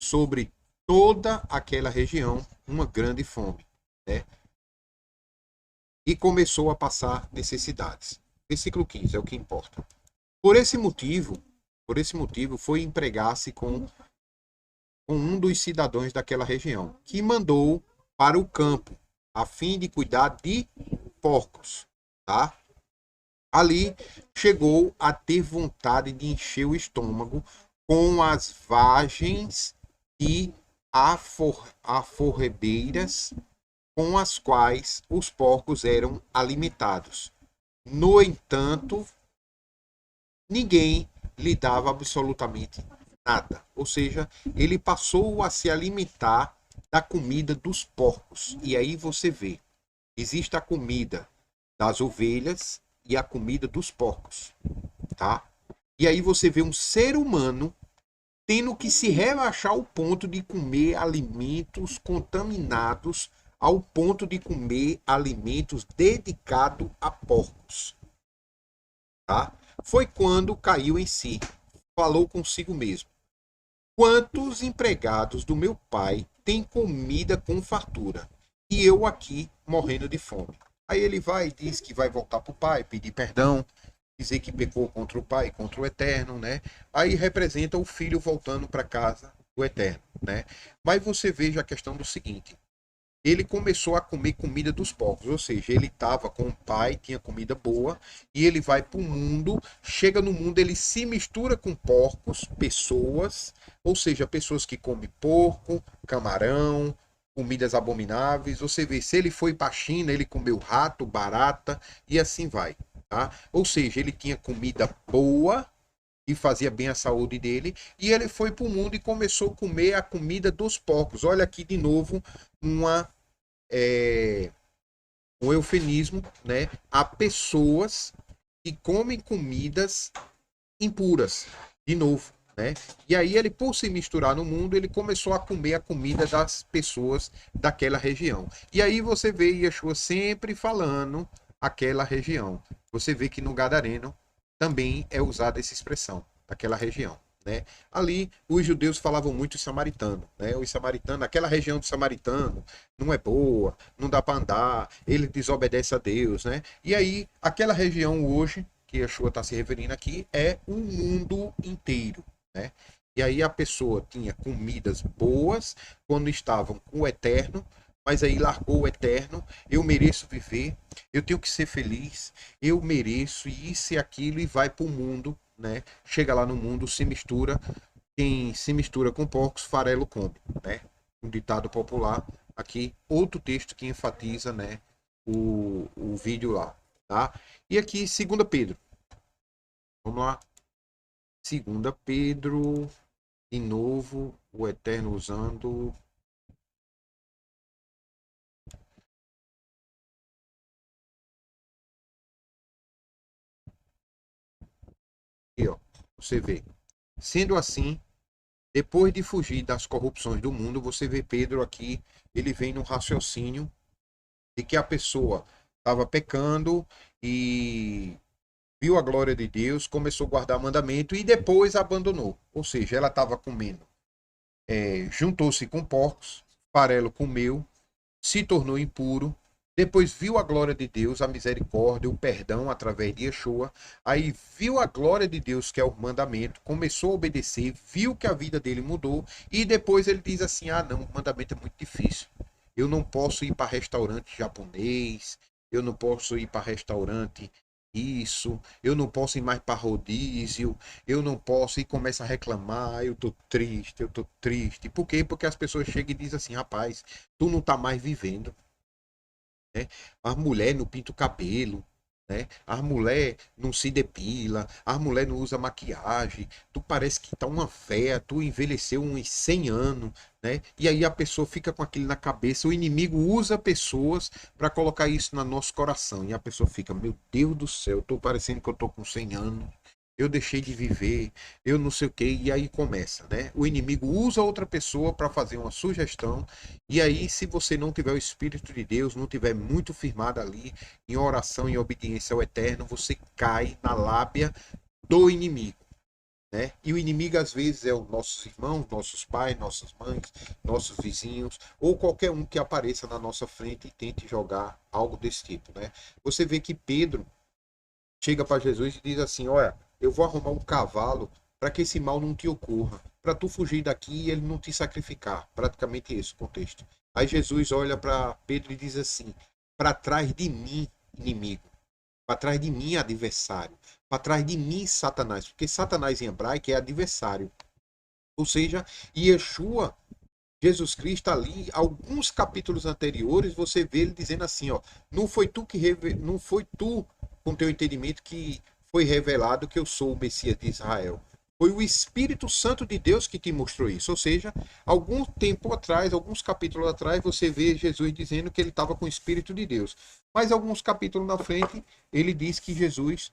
sobre toda aquela região uma grande fome, né? E começou a passar necessidades. Versículo 15 é o que importa. Por esse motivo, foi empregar-se com um dos cidadãos daquela região, que mandou para o campo, a fim de cuidar de porcos, tá? Ali chegou a ter vontade de encher o estômago com as vagens e aforrebeiras com as quais os porcos eram alimentados. No entanto, ninguém lhe dava absolutamente nada. Ou seja, ele passou a se alimentar da comida dos porcos. E aí você vê, existe a comida das ovelhas e a comida dos porcos, tá? E aí você vê um ser humano tendo que se rebaixar ao ponto de comer alimentos contaminados, ao ponto de comer alimentos dedicados a porcos, tá? Foi quando caiu em si, falou consigo mesmo: quantos empregados do meu pai têm comida com fartura, e eu aqui morrendo de fome? Aí ele vai e diz que vai voltar para o pai, pedir perdão, dizer que pecou contra o pai, contra o eterno, né? Aí representa o filho voltando para casa do eterno, né? Mas você veja a questão do seguinte: ele começou a comer comida dos porcos, ou seja, ele estava com o pai, tinha comida boa, e ele vai para o mundo, chega no mundo, ele se mistura com porcos, pessoas, ou seja, pessoas que comem porco, camarão, comidas abomináveis. Você vê, se ele foi para a China, ele comeu rato, barata, e assim vai, tá? Ou seja, ele tinha comida boa, e fazia bem à saúde dele, e ele foi para o mundo e começou a comer a comida dos porcos. Olha aqui de novo uma é, um eufemismo, né, a pessoas que comem comidas impuras, de novo, né? E aí ele, por se misturar no mundo, ele começou a comer a comida das pessoas daquela região. E aí você vê Yeshua sempre falando aquela região. Você vê que no Gadareno também é usada essa expressão, daquela região. Né? Ali os judeus falavam muito samaritano, né? Os samaritanos, aquela região do samaritano não é boa, não dá para andar, ele desobedece a Deus, né? E aí aquela região hoje que Yeshua está se referindo aqui é o mundo inteiro, né? E aí a pessoa tinha comidas boas quando estavam com o eterno, mas aí largou o eterno. Eu mereço viver, eu tenho que ser feliz, eu mereço isso e aquilo, e vai para o mundo, né? Chega lá no mundo, se mistura. Quem se mistura com porcos, farelo come, né? Um ditado popular. Aqui, outro texto que enfatiza, né, o vídeo lá, tá? E aqui, segunda Pedro. Vamos lá. Segunda Pedro, de novo, o Eterno usando. Aqui, ó. Você vê. Sendo assim, depois de fugir das corrupções do mundo, você vê Pedro aqui, ele vem no raciocínio de que a pessoa estava pecando e viu a glória de Deus, começou a guardar mandamento e depois abandonou. Ou seja, ela estava comendo, juntou-se com porcos, farelo comeu, se tornou impuro, depois viu a glória de Deus, a misericórdia, o perdão através de Yeshua, aí viu a glória de Deus, que é o mandamento, começou a obedecer, viu que a vida dele mudou, e depois ele diz assim: ah, não, o mandamento é muito difícil. Eu não posso ir para restaurante japonês, eu não posso ir para restaurante isso, eu não posso ir mais para rodízio, eu não posso, e começa a reclamar: eu tô triste, eu tô triste. Por quê? Porque as pessoas chegam e dizem assim: rapaz, tu não tá mais vivendo, né? A mulher não pinta o cabelo, né? A mulher não se depila, a mulher não usa maquiagem, tu parece que tá uma véia, tu envelheceu uns 100 anos, né? E aí a pessoa fica com aquilo na cabeça, o inimigo usa pessoas para colocar isso no nosso coração, e a pessoa fica, meu Deus do céu, eu tô parecendo que eu tô com 100 anos. Eu deixei de viver, eu não sei o que, e aí começa, né? O inimigo usa outra pessoa para fazer uma sugestão, e aí, se você não tiver o Espírito de Deus, não tiver muito firmado ali, em oração e obediência ao Eterno, você cai na lábia do inimigo, né? E o inimigo, às vezes, é os nossos irmãos, nossos pais, nossas mães, nossos vizinhos, ou qualquer um que apareça na nossa frente e tente jogar algo desse tipo, né? Você vê que Pedro chega para Jesus e diz assim: olha, eu vou arrumar um cavalo para que esse mal não te ocorra, para tu fugir daqui e ele não te sacrificar. Praticamente esse o contexto. Aí Jesus olha para Pedro e diz assim: para trás de mim, inimigo, para trás de mim, adversário, para trás de mim, Satanás, porque Satanás em hebraico é adversário. Ou seja, Yeshua, Jesus Cristo ali, alguns capítulos anteriores, você vê ele dizendo assim, ó, não foi tu com teu entendimento que foi revelado que eu sou o Messias de Israel. Foi o Espírito Santo de Deus que te mostrou isso. Ou seja, algum tempo atrás, alguns capítulos atrás, você vê Jesus dizendo que ele estava com o Espírito de Deus. Mas alguns capítulos na frente, ele diz que Jesus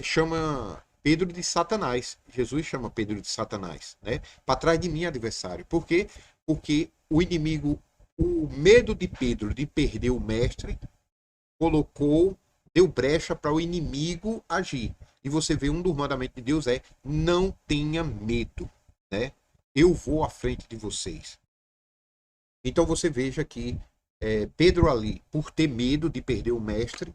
chama Pedro de Satanás. Jesus chama Pedro de Satanás, né? Para trás de mim, adversário. Por quê? Porque o inimigo, o medo de Pedro de perder o mestre, deu brecha para o inimigo agir. E você vê um dos mandamentos de Deus é: não tenha medo, né? Eu vou à frente de vocês. Então você veja que Pedro ali, por ter medo de perder o mestre,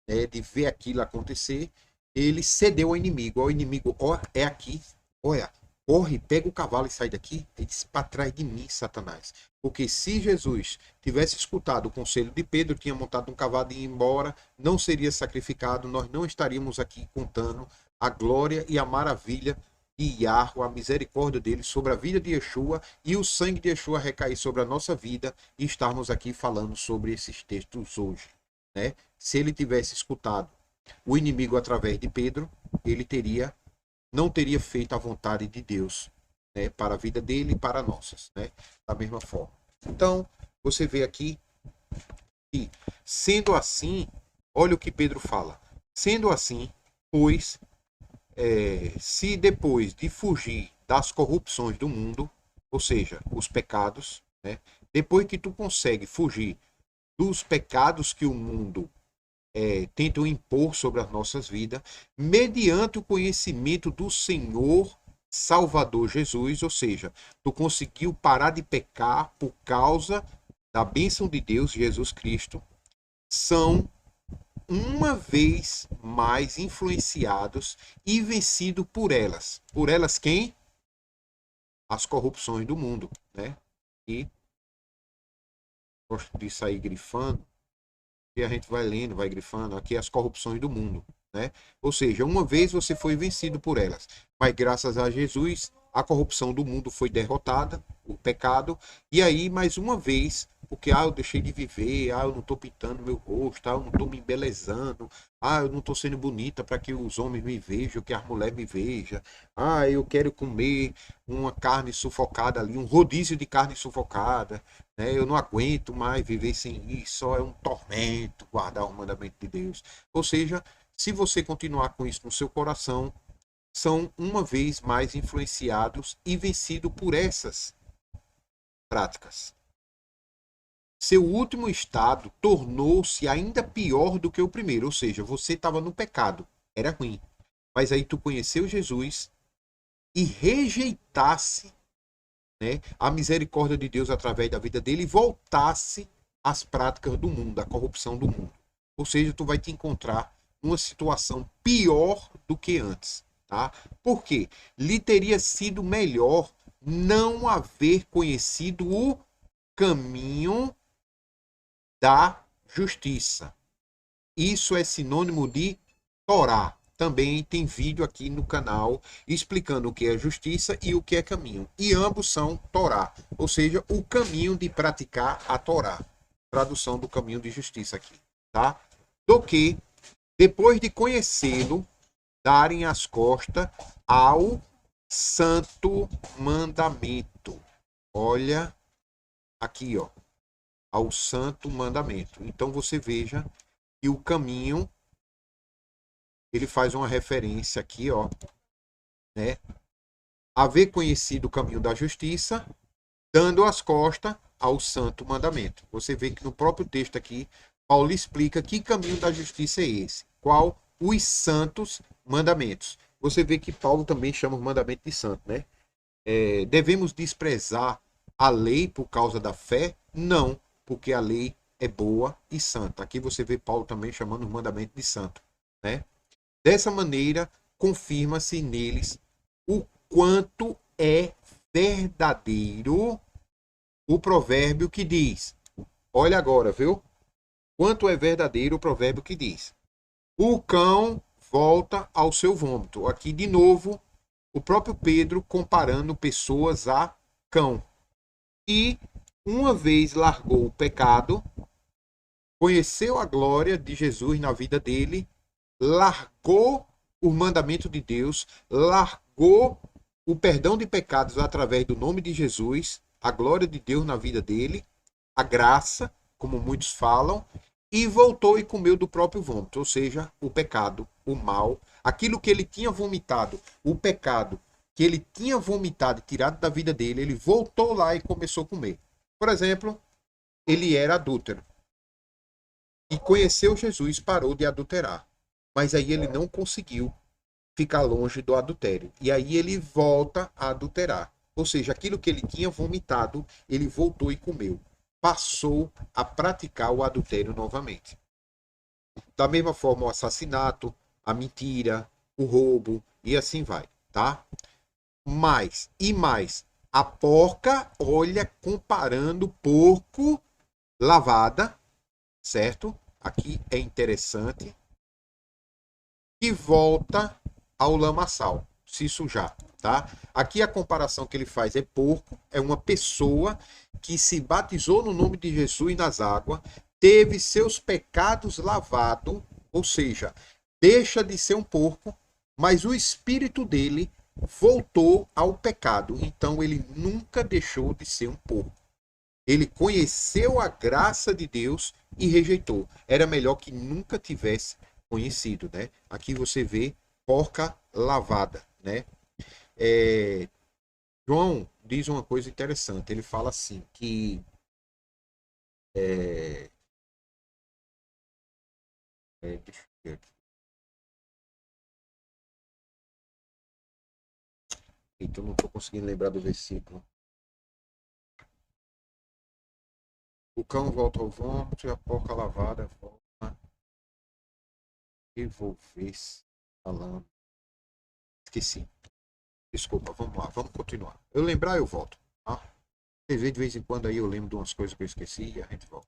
né, de ver aquilo acontecer, ele cedeu ao inimigo. O inimigo, ó, é aqui, olha, corre, pega o cavalo e sai daqui. Ele disse: para trás de mim, Satanás. Porque se Jesus tivesse escutado o conselho de Pedro, tinha montado um cavalo e ia embora, não seria sacrificado, nós não estaríamos aqui contando a glória e a maravilha de Yahweh, a misericórdia dele sobre a vida de Yeshua, e o sangue de Yeshua recair sobre a nossa vida, e estarmos aqui falando sobre esses textos hoje, né? Se ele tivesse escutado o inimigo através de Pedro, ele não teria feito a vontade de Deus, né, para a vida dele e para a nossas, né, da mesma forma. Então, você vê aqui que, sendo assim, olha o que Pedro fala: sendo assim, pois, se depois de fugir das corrupções do mundo, ou seja, os pecados, né, depois que tu consegue fugir dos pecados que o mundo tentam impor sobre as nossas vidas, mediante o conhecimento do Senhor Salvador Jesus, ou seja, tu conseguiu parar de pecar por causa da bênção de Deus, Jesus Cristo, são uma vez mais influenciados e vencidos por elas. Por elas quem? As corrupções do mundo, né? E gosto de sair grifando, e a gente vai lendo, vai grifando aqui as corrupções do mundo, né? Ou seja, uma vez você foi vencido por elas, mas graças a Jesus a corrupção do mundo foi derrotada, o pecado, e aí mais uma vez, porque eu deixei de viver, eu não estou pintando meu rosto, eu não estou me embelezando, eu não estou sendo bonita para que os homens me vejam, que as mulheres me vejam, eu quero comer uma carne sufocada ali, um rodízio de carne sufocada, né? Eu não aguento mais viver sem isso, só é um tormento guardar o mandamento de Deus. Ou seja, se você continuar com isso no seu coração, são uma vez mais influenciados e vencidos por essas práticas. Seu último estado tornou-se ainda pior do que o primeiro, ou seja, você estava no pecado, era ruim. Mas aí tu conheceu Jesus e rejeitasse, né, a misericórdia de Deus através da vida dele e voltasse às práticas do mundo, à corrupção do mundo. Ou seja, tu vai te encontrar numa situação pior do que antes, tá? Por quê? Lhe teria sido melhor não haver conhecido o caminho da justiça. Isso é sinônimo de Torá. Também tem vídeo aqui no canal explicando o que é justiça e o que é caminho. E ambos são Torá, ou seja, o caminho de praticar a Torá. Tradução do caminho de justiça aqui, tá? Do que Depois de conhecê-lo, darem as costas ao santo mandamento. Olha aqui, ó, ao santo mandamento. Então você veja que o caminho, ele faz uma referência aqui, ó, né? Haver conhecido o caminho da justiça, dando as costas ao santo mandamento. Você vê que no próprio texto aqui, Paulo explica que caminho da justiça é esse. Qual? Os santos mandamentos. Você vê que Paulo também chama o mandamento de santo, né? Devemos desprezar a lei por causa da fé? Não, porque a lei é boa e santa. Aqui você vê Paulo também chamando o mandamento de santo, né? Dessa maneira, confirma-se neles o quanto é verdadeiro o provérbio que diz. Olha agora, viu? Quanto é verdadeiro o provérbio que diz: o cão volta ao seu vômito. Aqui, de novo, o próprio Pedro comparando pessoas a cão. E, uma vez largou o pecado, conheceu a glória de Jesus na vida dele, largou o mandamento de Deus, largou o perdão de pecados através do nome de Jesus, a glória de Deus na vida dele, a graça, como muitos falam, e voltou e comeu do próprio vômito, ou seja, o pecado, o mal, aquilo que ele tinha vomitado, o pecado que ele tinha vomitado e tirado da vida dele, ele voltou lá e começou a comer. Por exemplo, ele era adúltero e conheceu Jesus, parou de adulterar, mas aí ele não conseguiu ficar longe do adultério, e aí ele volta a adulterar, ou seja, aquilo que ele tinha vomitado, ele voltou e comeu. Passou a praticar o adultério novamente. Da mesma forma, o assassinato, a mentira, o roubo e assim vai, tá? Mais, a porca, olha, comparando porco, lavada, certo? Aqui é interessante. E volta ao lamaçal, se sujar, tá? Aqui a comparação que ele faz é porco, é uma pessoa que se batizou no nome de Jesus nas águas, teve seus pecados lavados, ou seja, deixa de ser um porco, mas o espírito dele voltou ao pecado. Então ele nunca deixou de ser um porco. Ele conheceu a graça de Deus e rejeitou. Era melhor que nunca tivesse conhecido, né? Aqui você vê porca lavada, né? João diz uma coisa interessante. Ele fala assim que deixa eu ver aqui. Então não estou conseguindo lembrar do versículo. O cão volta ao vômito e a porca lavada volta a revolver-se falando. Esqueci. Desculpa, vamos lá, vamos continuar. Eu lembrar, eu volto. Tá? De vez em quando aí eu lembro de umas coisas que eu esqueci e a gente volta.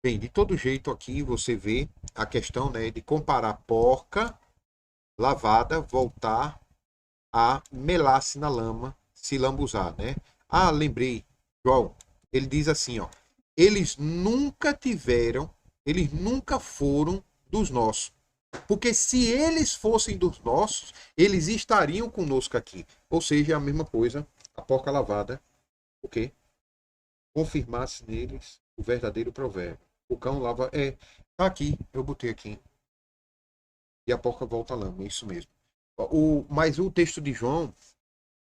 Bem, de todo jeito aqui você vê a questão, né, de comparar porca lavada voltar a melar-se na lama, se lambuzar, né? Ah, lembrei, João, ele diz assim, ó, eles nunca foram dos nossos. Porque se eles fossem dos nossos, eles estariam conosco aqui. Ou seja, é a mesma coisa, a porca lavada, ok? Confirmasse neles o verdadeiro provérbio. O cão lava. Tá aqui, eu botei aqui. E a porca volta à lama, é isso mesmo. Mas o texto de João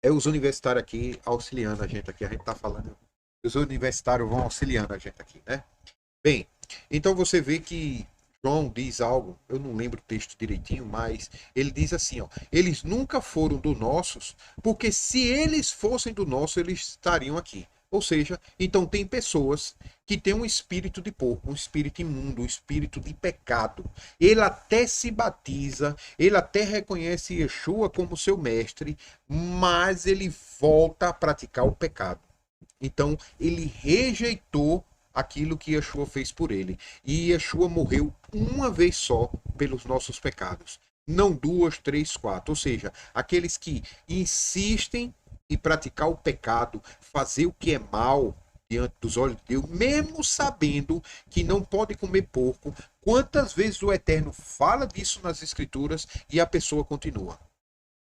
é os universitários aqui auxiliando a gente aqui. A gente tá falando. Os universitários vão auxiliando a gente aqui, né? Bem, então você vê que João diz algo, eu não lembro o texto direitinho, mas ele diz assim, ó, eles nunca foram dos nossos, porque se eles fossem do nosso, eles estariam aqui. Ou seja, então tem pessoas que têm um espírito de porco, um espírito imundo, um espírito de pecado. Ele até se batiza, ele até reconhece Yeshua como seu mestre, mas ele volta a praticar o pecado. Então, ele rejeitou aquilo que Yeshua fez por ele. E Yeshua morreu uma vez só pelos nossos pecados. Não duas, três, quatro. Ou seja, aqueles que insistem em praticar o pecado, fazer o que é mal, diante dos olhos de Deus, mesmo sabendo que não pode comer porco. Quantas vezes o Eterno fala disso nas Escrituras e a pessoa continua?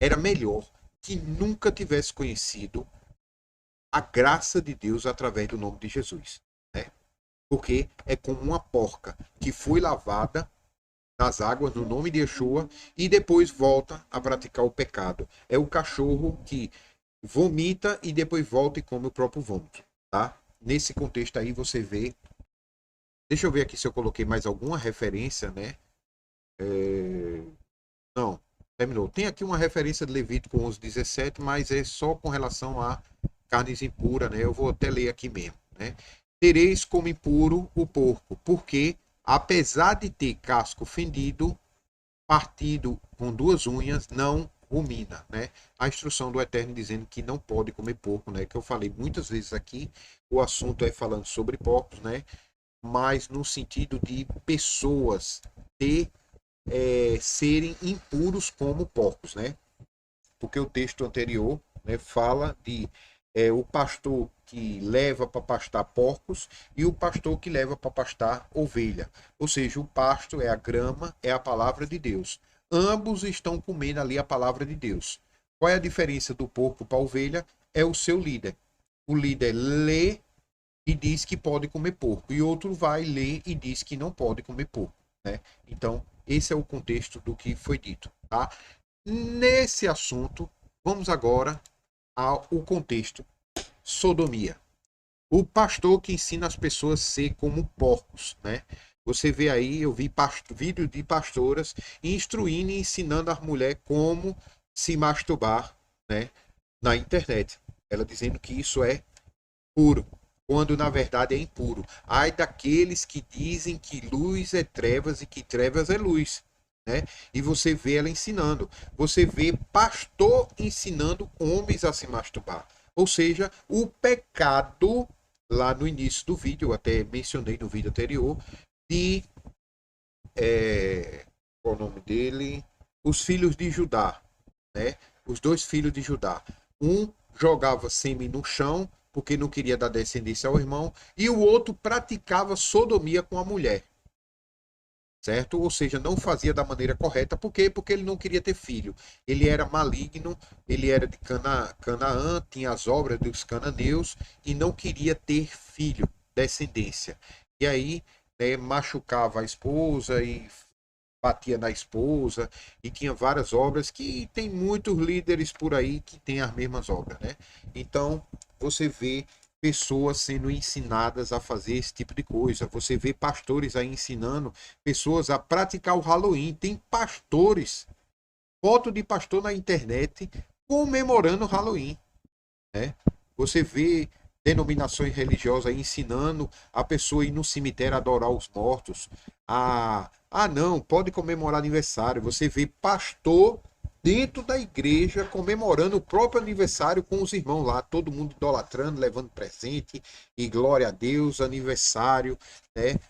Era melhor que nunca tivesse conhecido a graça de Deus através do nome de Jesus, né? Porque é como uma porca que foi lavada nas águas no nome de Yeshua e depois volta a praticar o pecado. É o cachorro que vomita e depois volta e come o próprio vômito, tá? Nesse contexto aí você vê. Deixa eu ver aqui se eu coloquei mais alguma referência, né? Não, terminou. Tem aqui uma referência de Levítico 11:17, mas é só com relação a carnes impuras, né? Eu vou até ler aqui mesmo, né? Tereis como impuro o porco, porque apesar de ter casco fendido, partido com duas unhas, não rumina, né? A instrução do Eterno dizendo que não pode comer porco, né? Que eu falei muitas vezes aqui, o assunto é falando sobre porcos, né? Mas no sentido de pessoas ter serem impuros como porcos, né? Porque o texto anterior, né, fala de o pastor que leva para pastar porcos e o pastor que leva para pastar ovelha. Ou seja, o pasto é a grama, é a palavra de Deus. Ambos estão comendo ali a palavra de Deus. Qual é a diferença do porco para a ovelha? É o seu líder. O líder lê e diz que pode comer porco, e outro vai ler e diz que não pode comer porco, né? Então, esse é o contexto do que foi dito, tá? Nesse assunto, vamos agora ao contexto sodomia. O pastor que ensina as pessoas a ser como porcos, né? Você vê aí, eu vi vídeo de pastoras instruindo e ensinando as mulheres como se masturbar, né, na internet. Ela dizendo que isso é puro, quando na verdade é impuro. Ai daqueles que dizem que luz é trevas e que trevas é luz, né? E você vê ela ensinando. Você vê pastor ensinando homens a se masturbar. Ou seja, o pecado, lá no início do vídeo, eu até mencionei no vídeo anterior, de. Qual o nome dele? Os filhos de Judá, né? Os dois filhos de Judá. Um jogava sêmen no chão porque não queria dar descendência ao irmão, e o outro praticava sodomia com a mulher, certo? Ou seja, não fazia da maneira correta. Por quê? Porque ele não queria ter filho. Ele era maligno, ele era de Canaã, tinha as obras dos cananeus e não queria ter filho, descendência. E aí, né, machucava a esposa e batia na esposa e tinha várias obras que tem muitos líderes por aí que têm as mesmas obras, né? Então, você vê pessoas sendo ensinadas a fazer esse tipo de coisa. Você vê pastores aí ensinando pessoas a praticar o Halloween. Tem pastores, foto de pastor na internet comemorando o Halloween, né? Você vê denominações religiosas ensinando a pessoa a ir no cemitério adorar os mortos. Não, pode comemorar aniversário. Você vê pastor dentro da igreja comemorando o próprio aniversário com os irmãos lá, todo mundo idolatrando, levando presente e glória a Deus, aniversário, né?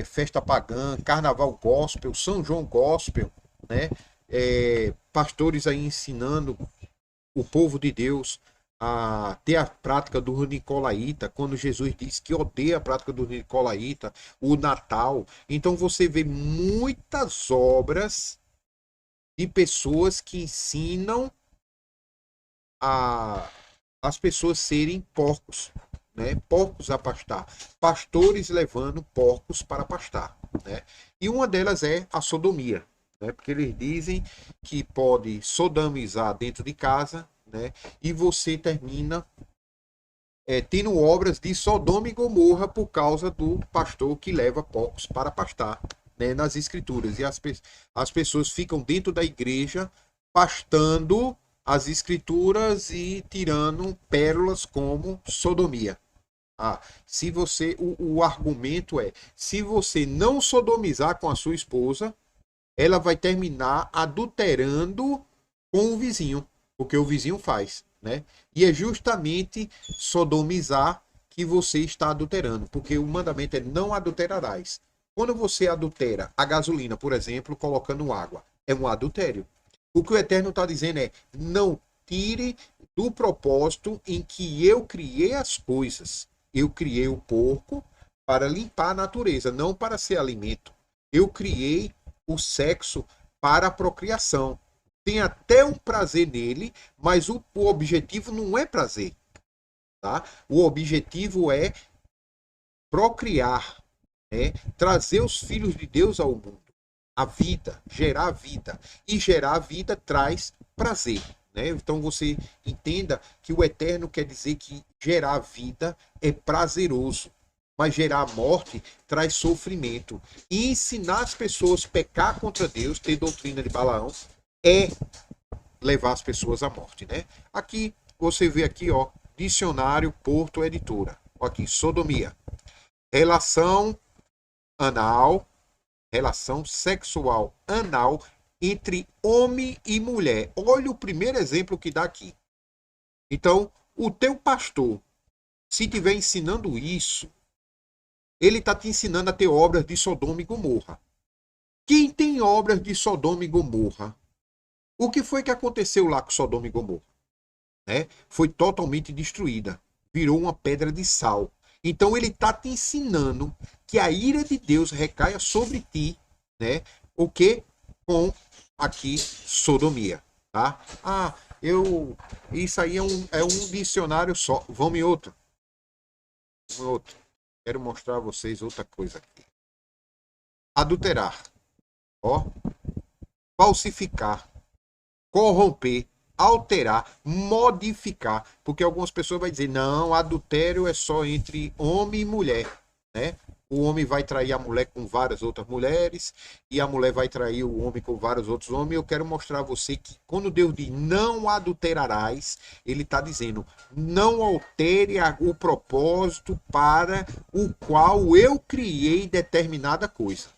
Festa pagã, carnaval gospel, São João gospel, né? Pastores aí ensinando o povo de Deus a ter a prática do Nicolaíta, quando Jesus diz que odeia a prática do Nicolaíta, o Natal. Então você vê muitas obras de pessoas que ensinam as pessoas serem porcos, né? Porcos a pastar. Pastores levando porcos para pastar, né? E uma delas é a sodomia, né? Porque eles dizem que pode sodomizar dentro de casa, né? E você termina tendo obras de Sodoma e Gomorra por causa do pastor que leva porcos para pastar, né, nas escrituras. E as pessoas ficam dentro da igreja pastando as escrituras e tirando pérolas como sodomia. Se você, o argumento é, se você não sodomizar com a sua esposa, ela vai terminar adulterando com o vizinho, porque o vizinho faz, né? E é justamente sodomizar que você está adulterando, porque o mandamento é não adulterarás. Quando você adultera a gasolina, por exemplo, colocando água, é um adultério. O que o Eterno está dizendo é, não tire do propósito em que eu criei as coisas. Eu criei o porco para limpar a natureza, não para ser alimento. Eu criei o sexo para a procriação. Tem até um prazer nele, mas o objetivo não é prazer, tá? O objetivo é procriar, né? Trazer os filhos de Deus ao mundo, a vida, gerar vida. E gerar vida traz prazer, né? Então você entenda que o eterno quer dizer que gerar vida é prazeroso, mas gerar morte traz sofrimento. E ensinar as pessoas a pecar contra Deus, ter doutrina de Balaão, é levar as pessoas à morte, né? Aqui você vê aqui, ó, dicionário Porto Editora. Ó, aqui, sodomia, relação anal, relação sexual anal entre homem e mulher. Olha o primeiro exemplo que dá aqui. Então, o teu pastor, se estiver ensinando isso, ele está te ensinando a ter obras de Sodoma e Gomorra. Quem tem obras de Sodoma e Gomorra? O que foi que aconteceu lá com Sodoma e Gomorra? Né? Foi totalmente destruída. Virou uma pedra de sal. Então ele está te ensinando que a ira de Deus recaia sobre ti, né? O que? Com aqui sodomia, tá? Ah, isso aí é um dicionário só. Vamos em outro. Vamos em outro. Quero mostrar a vocês outra coisa aqui. Adulterar, ó, falsificar, corromper, alterar, modificar, porque algumas pessoas vão dizer, não, adultério é só entre homem e mulher, né? O homem vai trair a mulher com várias outras mulheres e a mulher vai trair o homem com vários outros homens. Eu quero mostrar a você que quando Deus diz não adulterarás, ele está dizendo não altere o propósito para o qual eu criei determinada coisa.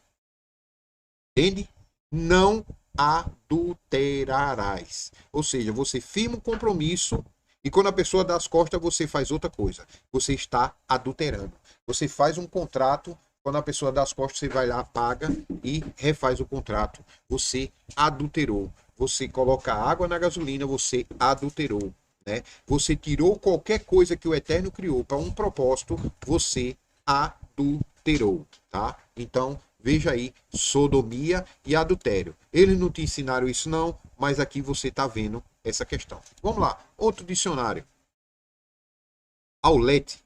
Entende? Não adulterarás. Ou seja, você firma um compromisso e quando a pessoa dá as costas, você faz outra coisa. Você está adulterando. Você faz um contrato, quando a pessoa dá as costas, você vai lá, paga e refaz o contrato. Você adulterou. Você coloca água na gasolina, você adulterou. Né? Você tirou qualquer coisa que o Eterno criou para um propósito, você adulterou. Tá? Então, veja aí, sodomia e adultério. Eles não te ensinaram isso não, mas aqui você está vendo essa questão. Vamos lá, outro dicionário. Aulete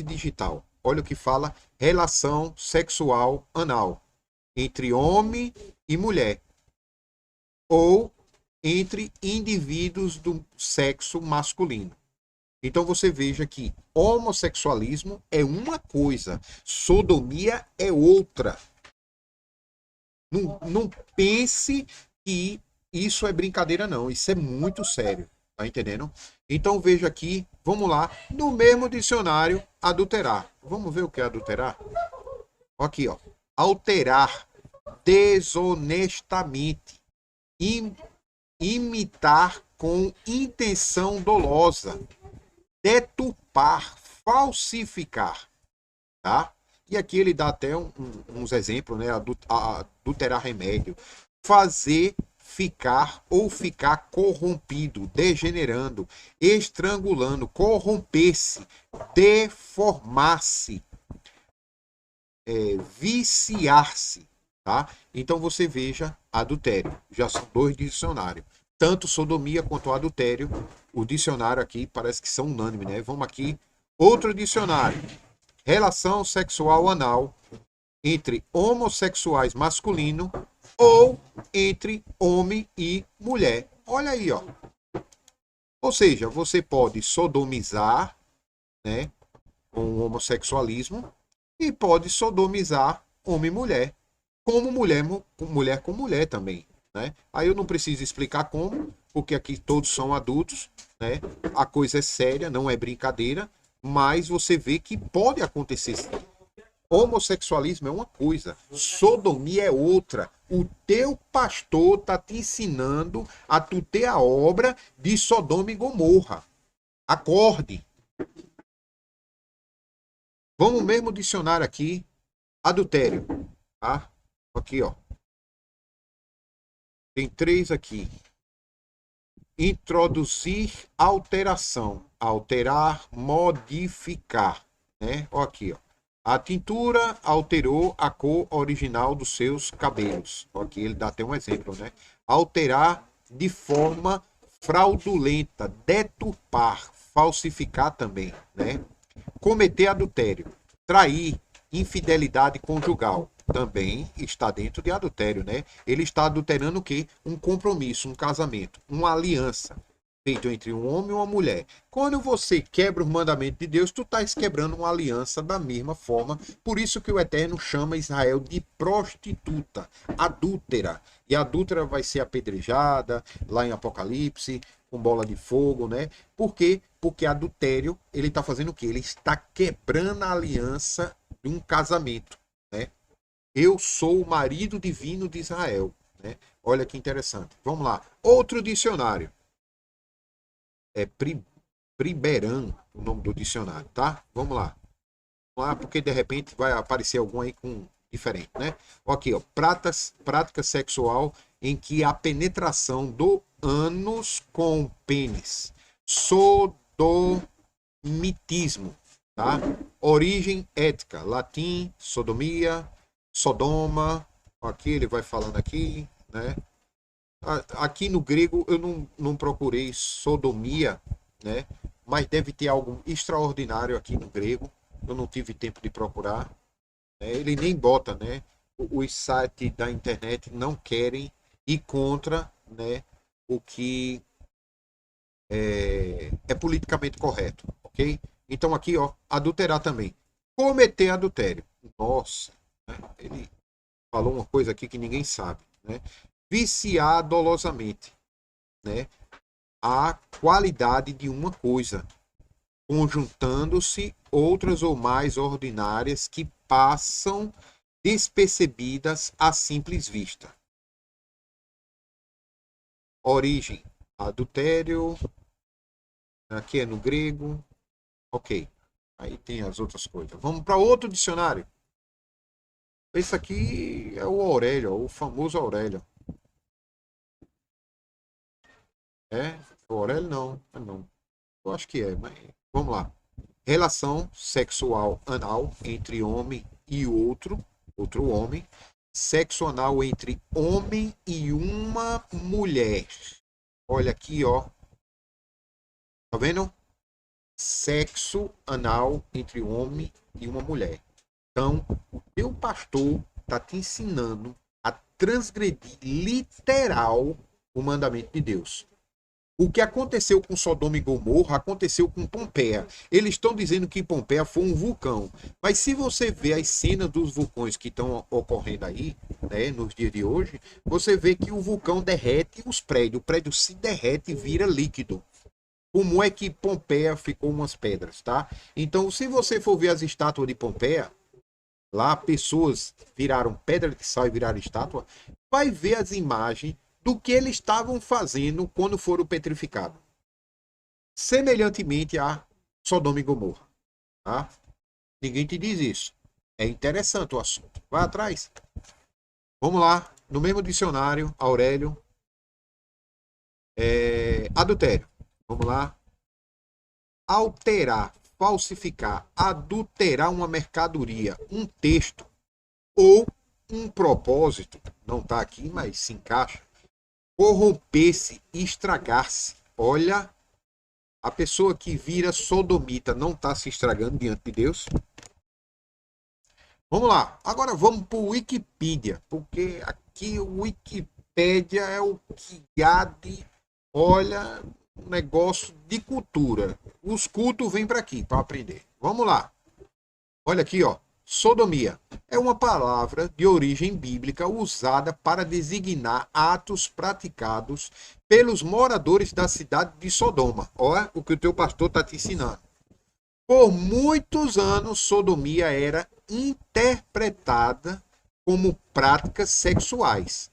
digital. Olha o que fala, relação sexual anal entre homem e mulher ou entre indivíduos do sexo masculino. Então você veja que homossexualismo é uma coisa, sodomia é outra. Não pense que isso é brincadeira, não. Isso é muito sério. Tá entendendo? Então veja aqui, vamos lá, no mesmo dicionário, adulterar. Vamos ver o que é adulterar? Aqui, ó. Alterar desonestamente. Imitar com intenção dolosa. Deturpar, falsificar. Tá? E aqui ele dá até uns exemplos, né? Adulterar remédio. Fazer ficar ou ficar corrompido, degenerando, estrangulando, corromper-se, deformar-se, viciar-se. Tá? Então você veja adultério. Já são dois dicionários. Tanto sodomia quanto adultério. O dicionário aqui parece que são unânimes, né? Vamos aqui. Outro dicionário. Relação sexual anal entre homossexuais masculino ou entre homem e mulher. Olha aí, ó. Ou seja, você pode sodomizar, né, com o homossexualismo e pode sodomizar homem e mulher, como mulher com mulher também, né? Aí eu não preciso explicar como, porque aqui todos são adultos, né? A coisa é séria, não é brincadeira. Mas você vê que pode acontecer sim. Homossexualismo é uma coisa, sodomia é outra. O teu pastor está te ensinando a tu ter a obra de Sodoma e Gomorra. Acorde. Vamos mesmo dicionário aqui, adultério. Tá? Aqui, ó. Tem 3 aqui. Introduzir alteração, alterar, modificar, né? Ó aqui, ó. A tintura alterou a cor original dos seus cabelos. Ó, aqui ele dá até um exemplo, né? Alterar de forma fraudulenta, deturpar, falsificar também, né? Cometer adultério, trair, infidelidade conjugal, também está dentro de adultério, né? Ele está adulterando o quê? Um compromisso, um casamento, uma aliança feito entre um homem e uma mulher. Quando você quebra o mandamento de Deus, tu estás quebrando uma aliança da mesma forma. Por isso que o Eterno chama Israel de prostituta, adúltera. E a adúltera vai ser apedrejada lá em Apocalipse, com bola de fogo, né? Por quê? Porque adultério, ele está fazendo o quê? Ele está quebrando a aliança de um casamento, né? Eu sou o marido divino de Israel, né? Olha que interessante. Vamos lá. Outro dicionário. É Priberan, o nome do dicionário, tá? Vamos lá. Vamos lá, porque de repente vai aparecer algum aí com diferente, né? Aqui, ó. Prática sexual em que a penetração do ânus com o pênis. Sodomitismo, tá? Origem ética. Latim, sodomia, Sodoma. Aqui ele vai falando aqui, né? Aqui no grego eu não procurei sodomia, né? Mas deve ter algo extraordinário aqui no grego. Eu não tive tempo de procurar, né? Ele nem bota, né? Os sites da internet não querem ir contra, né? O que é politicamente correto, ok? Então aqui, ó, adulterar também. Cometer adultério. Nossa, né? Ele falou uma coisa aqui que ninguém sabe, né? Viciar dolosamente, né? A qualidade de uma coisa, conjuntando-se outras ou mais ordinárias que passam despercebidas à simples vista. Origem, adultério, aqui é no grego, ok. Aí tem as outras coisas. Vamos para outro dicionário. Esse aqui é o Aurélio, o famoso Aurélio. É? O Aurélio não, não. Eu acho que é, mas vamos lá. Relação sexual anal entre homem e outro homem. Sexo anal entre homem e uma mulher. Olha aqui, ó. Tá vendo? Sexo anal entre homem e uma mulher. Então, o teu pastor está te ensinando a transgredir literal o mandamento de Deus. O que aconteceu com Sodoma e Gomorra aconteceu com Pompeia. Eles estão dizendo que Pompeia foi um vulcão. Mas se você vê as cenas dos vulcões que estão ocorrendo aí, né, nos dias de hoje, você vê que o vulcão derrete os prédios. O prédio se derrete e vira líquido. Como é que Pompeia ficou umas pedras, tá? Então, se você for ver as estátuas de Pompeia, lá pessoas viraram pedra de sal e viraram estátua, vai ver as imagens do que eles estavam fazendo quando foram petrificados. Semelhantemente a Sodoma e Gomorra. Tá? Ninguém te diz isso. É interessante o assunto. Vai atrás. Vamos lá. No mesmo dicionário, Aurélio. Adultério. Vamos lá. Alterar, falsificar, adulterar uma mercadoria, um texto ou um propósito. Não está aqui, mas se encaixa. Corromper-se, estragar-se. Olha, a pessoa que vira sodomita não está se estragando diante de Deus? Vamos lá. Agora vamos para o Wikipedia, porque aqui o Wikipédia é o que há de, olha, um negócio de cultura. Os cultos vêm para aqui para aprender. Vamos lá. Olha aqui, ó. Sodomia é uma palavra de origem bíblica usada para designar atos praticados pelos moradores da cidade de Sodoma. Olha o que o teu pastor está te ensinando. Por muitos anos, sodomia era interpretada como práticas sexuais,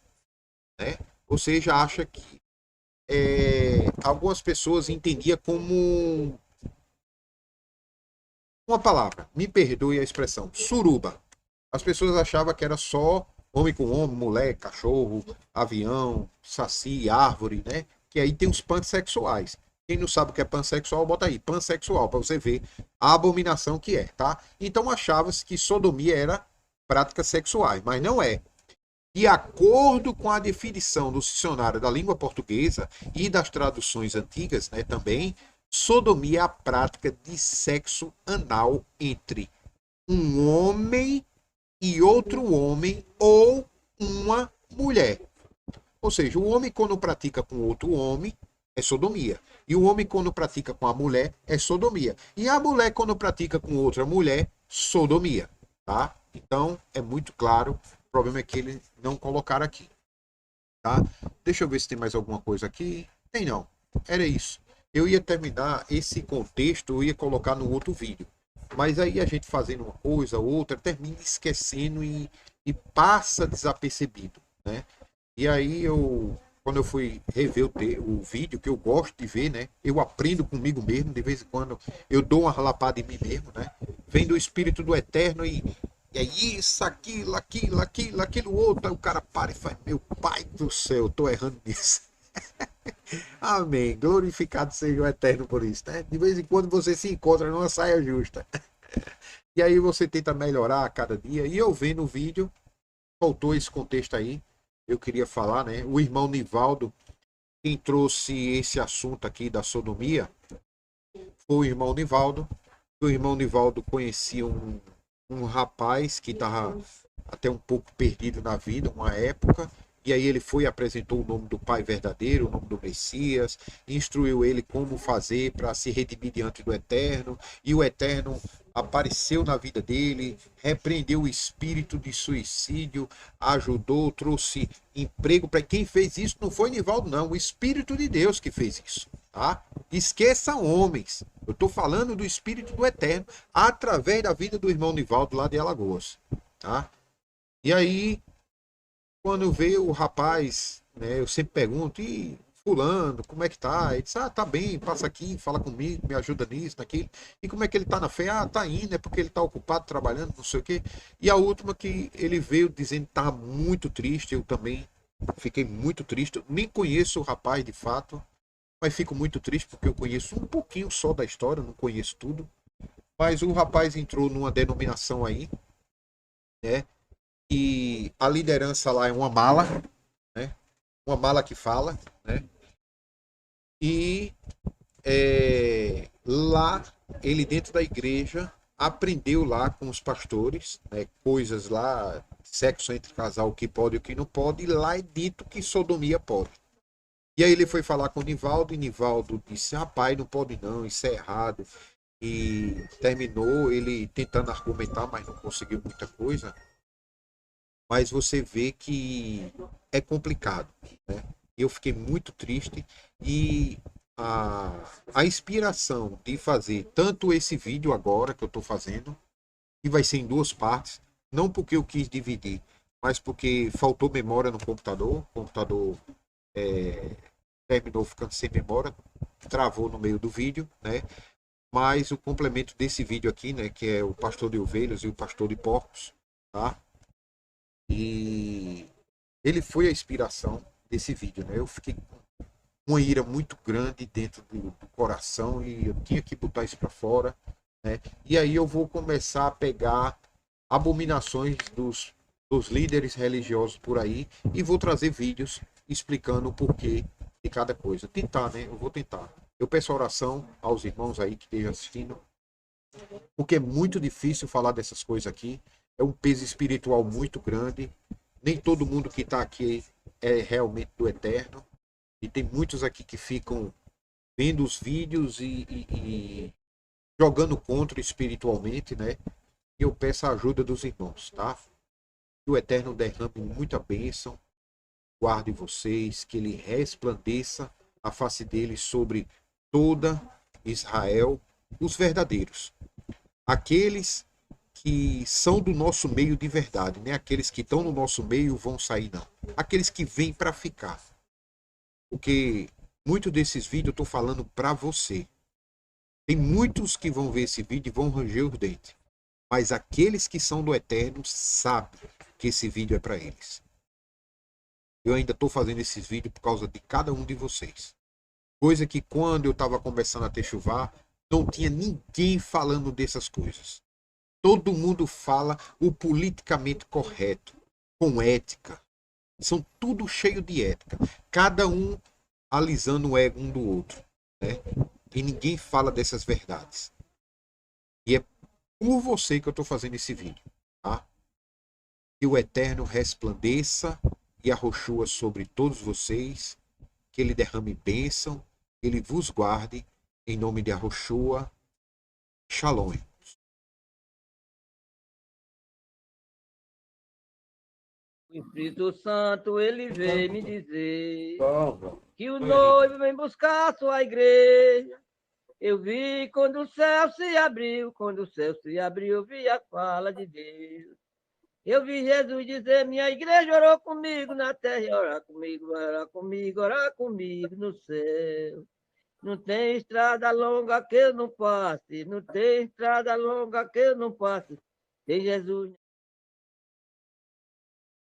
né? Ou seja, acha que algumas pessoas entendiam como uma palavra, me perdoe a expressão, suruba. As pessoas achavam que era só homem com homem, mulher, cachorro, avião, saci, árvore, né? Que aí tem os pansexuais. Quem não sabe o que é pansexual, bota aí, pansexual, para você ver a abominação que é, tá? Então achava-se que sodomia era práticas sexuais, mas não é. De acordo com a definição do dicionário da língua portuguesa e das traduções antigas, né, também, sodomia é a prática de sexo anal entre um homem e outro homem ou uma mulher. Ou seja, o homem quando pratica com outro homem é sodomia. E o homem quando pratica com a mulher é sodomia. E a mulher quando pratica com outra mulher, sodomia, tá? Então, é muito claro. O problema é que eles não colocaram aqui, tá? Deixa eu ver se tem mais alguma coisa aqui. Tem não. Era isso. Eu ia terminar esse contexto, eu ia colocar no outro vídeo. Mas aí a gente fazendo uma coisa, outra, termina esquecendo e passa desapercebido, né? E aí quando eu fui rever o vídeo, que eu gosto de ver, né? Eu aprendo comigo mesmo, de vez em quando eu dou uma lapada em mim mesmo, né? Vem do Espírito do Eterno e é isso, aquilo outro. Aí o cara para e faz, meu pai do céu, eu tô errando nisso. Amém. Glorificado seja o Eterno por isso, né? De vez em quando você se encontra numa saia justa. E aí você tenta melhorar a cada dia. E eu vendo o vídeo, faltou esse contexto aí. Eu queria falar, né? O irmão Nivaldo, quem trouxe esse assunto aqui da sodomia, foi o irmão Nivaldo. O irmão Nivaldo conhecia um rapaz que estava até um pouco perdido na vida, uma época. E aí ele foi e apresentou o nome do Pai verdadeiro, o nome do Messias, instruiu ele como fazer para se redimir diante do Eterno. E o Eterno apareceu na vida dele, repreendeu o espírito de suicídio, ajudou, trouxe emprego para quem fez isso. Não foi Nivaldo, não, o Espírito de Deus que fez isso, tá? Esqueçam homens. Eu estou falando do Espírito do Eterno através da vida do irmão Nivaldo lá de Alagoas, tá? E aí quando veio o rapaz, né, eu sempre pergunto, e fulano, como é que tá? Ele disse, tá bem, passa aqui, fala comigo, me ajuda nisso, naquilo. E como é que ele tá na fé? Tá indo, é porque ele tá ocupado trabalhando, não sei o quê. E a última que ele veio dizendo que tava muito triste, eu também fiquei muito triste. Eu nem conheço o rapaz de fato, mas fico muito triste porque eu conheço um pouquinho só da história, não conheço tudo. Mas o rapaz entrou numa denominação aí, né? E a liderança lá é uma mala, né? Uma mala que fala, né? E lá, ele dentro da igreja, aprendeu lá com os pastores, né? Coisas lá, sexo entre casal, o que pode e o que não pode, e lá é dito que sodomia pode. E aí ele foi falar com o Nivaldo, e Nivaldo disse, rapaz, não pode não, isso é errado. E terminou ele tentando argumentar, mas não conseguiu muita coisa. Mas você vê que é complicado, né? Eu fiquei muito triste e a inspiração de fazer tanto esse vídeo agora que eu estou fazendo, que vai ser em duas partes, não porque eu quis dividir, mas porque faltou memória no computador, o computador é, terminou ficando sem memória, travou no meio do vídeo, né? Mas o complemento desse vídeo aqui, né, que é o pastor de ovelhas e o pastor de porcos, tá? E ele foi a inspiração desse vídeo, né? Eu fiquei com uma ira muito grande dentro do coração e eu tinha que botar isso para fora, né? E aí eu vou começar a pegar abominações dos líderes religiosos por aí e vou trazer vídeos explicando o porquê de cada coisa. Tentar, né? Eu vou tentar. Eu peço oração aos irmãos aí que estejam assistindo, porque é muito difícil falar dessas coisas aqui. É um peso espiritual muito grande. Nem todo mundo que está aqui é realmente do Eterno. E tem muitos aqui que ficam vendo os vídeos e jogando contra espiritualmente, né? E eu peço a ajuda dos irmãos, tá? Que o Eterno derrame muita bênção, guarde vocês, que ele resplandeça a face dele sobre toda Israel, os verdadeiros. Aqueles que são do nosso meio de verdade, né? Aqueles que estão no nosso meio vão sair, não. Aqueles que vêm para ficar. Porque muitos desses vídeos eu estou falando para você. Tem muitos que vão ver esse vídeo e vão ranger os dentes. Mas aqueles que são do Eterno sabem que esse vídeo é para eles. Eu ainda estou fazendo esses vídeos por causa de cada um de vocês. Coisa que quando eu estava conversando até chuvar, não tinha ninguém falando dessas coisas. Todo mundo fala o politicamente correto, com ética. São tudo cheio de ética. Cada um alisando o ego um do outro. Né? E ninguém fala dessas verdades. E é por você que eu estou fazendo esse vídeo. Tá? Que o Eterno resplandeça e arrochua sobre todos vocês. Que ele derrame bênção. Que ele vos guarde. Em nome de Arrochua. Shalom. O Espírito Santo, ele veio me dizer Vamos. que o noivo vem buscar a sua igreja. Eu vi quando o céu se abriu, quando o céu se abriu, eu vi a fala de Deus. Eu vi Jesus dizer, minha igreja orou comigo na terra, orar comigo no céu. Não tem estrada longa que eu não passe, não tem estrada longa que eu não passe. Tem Jesus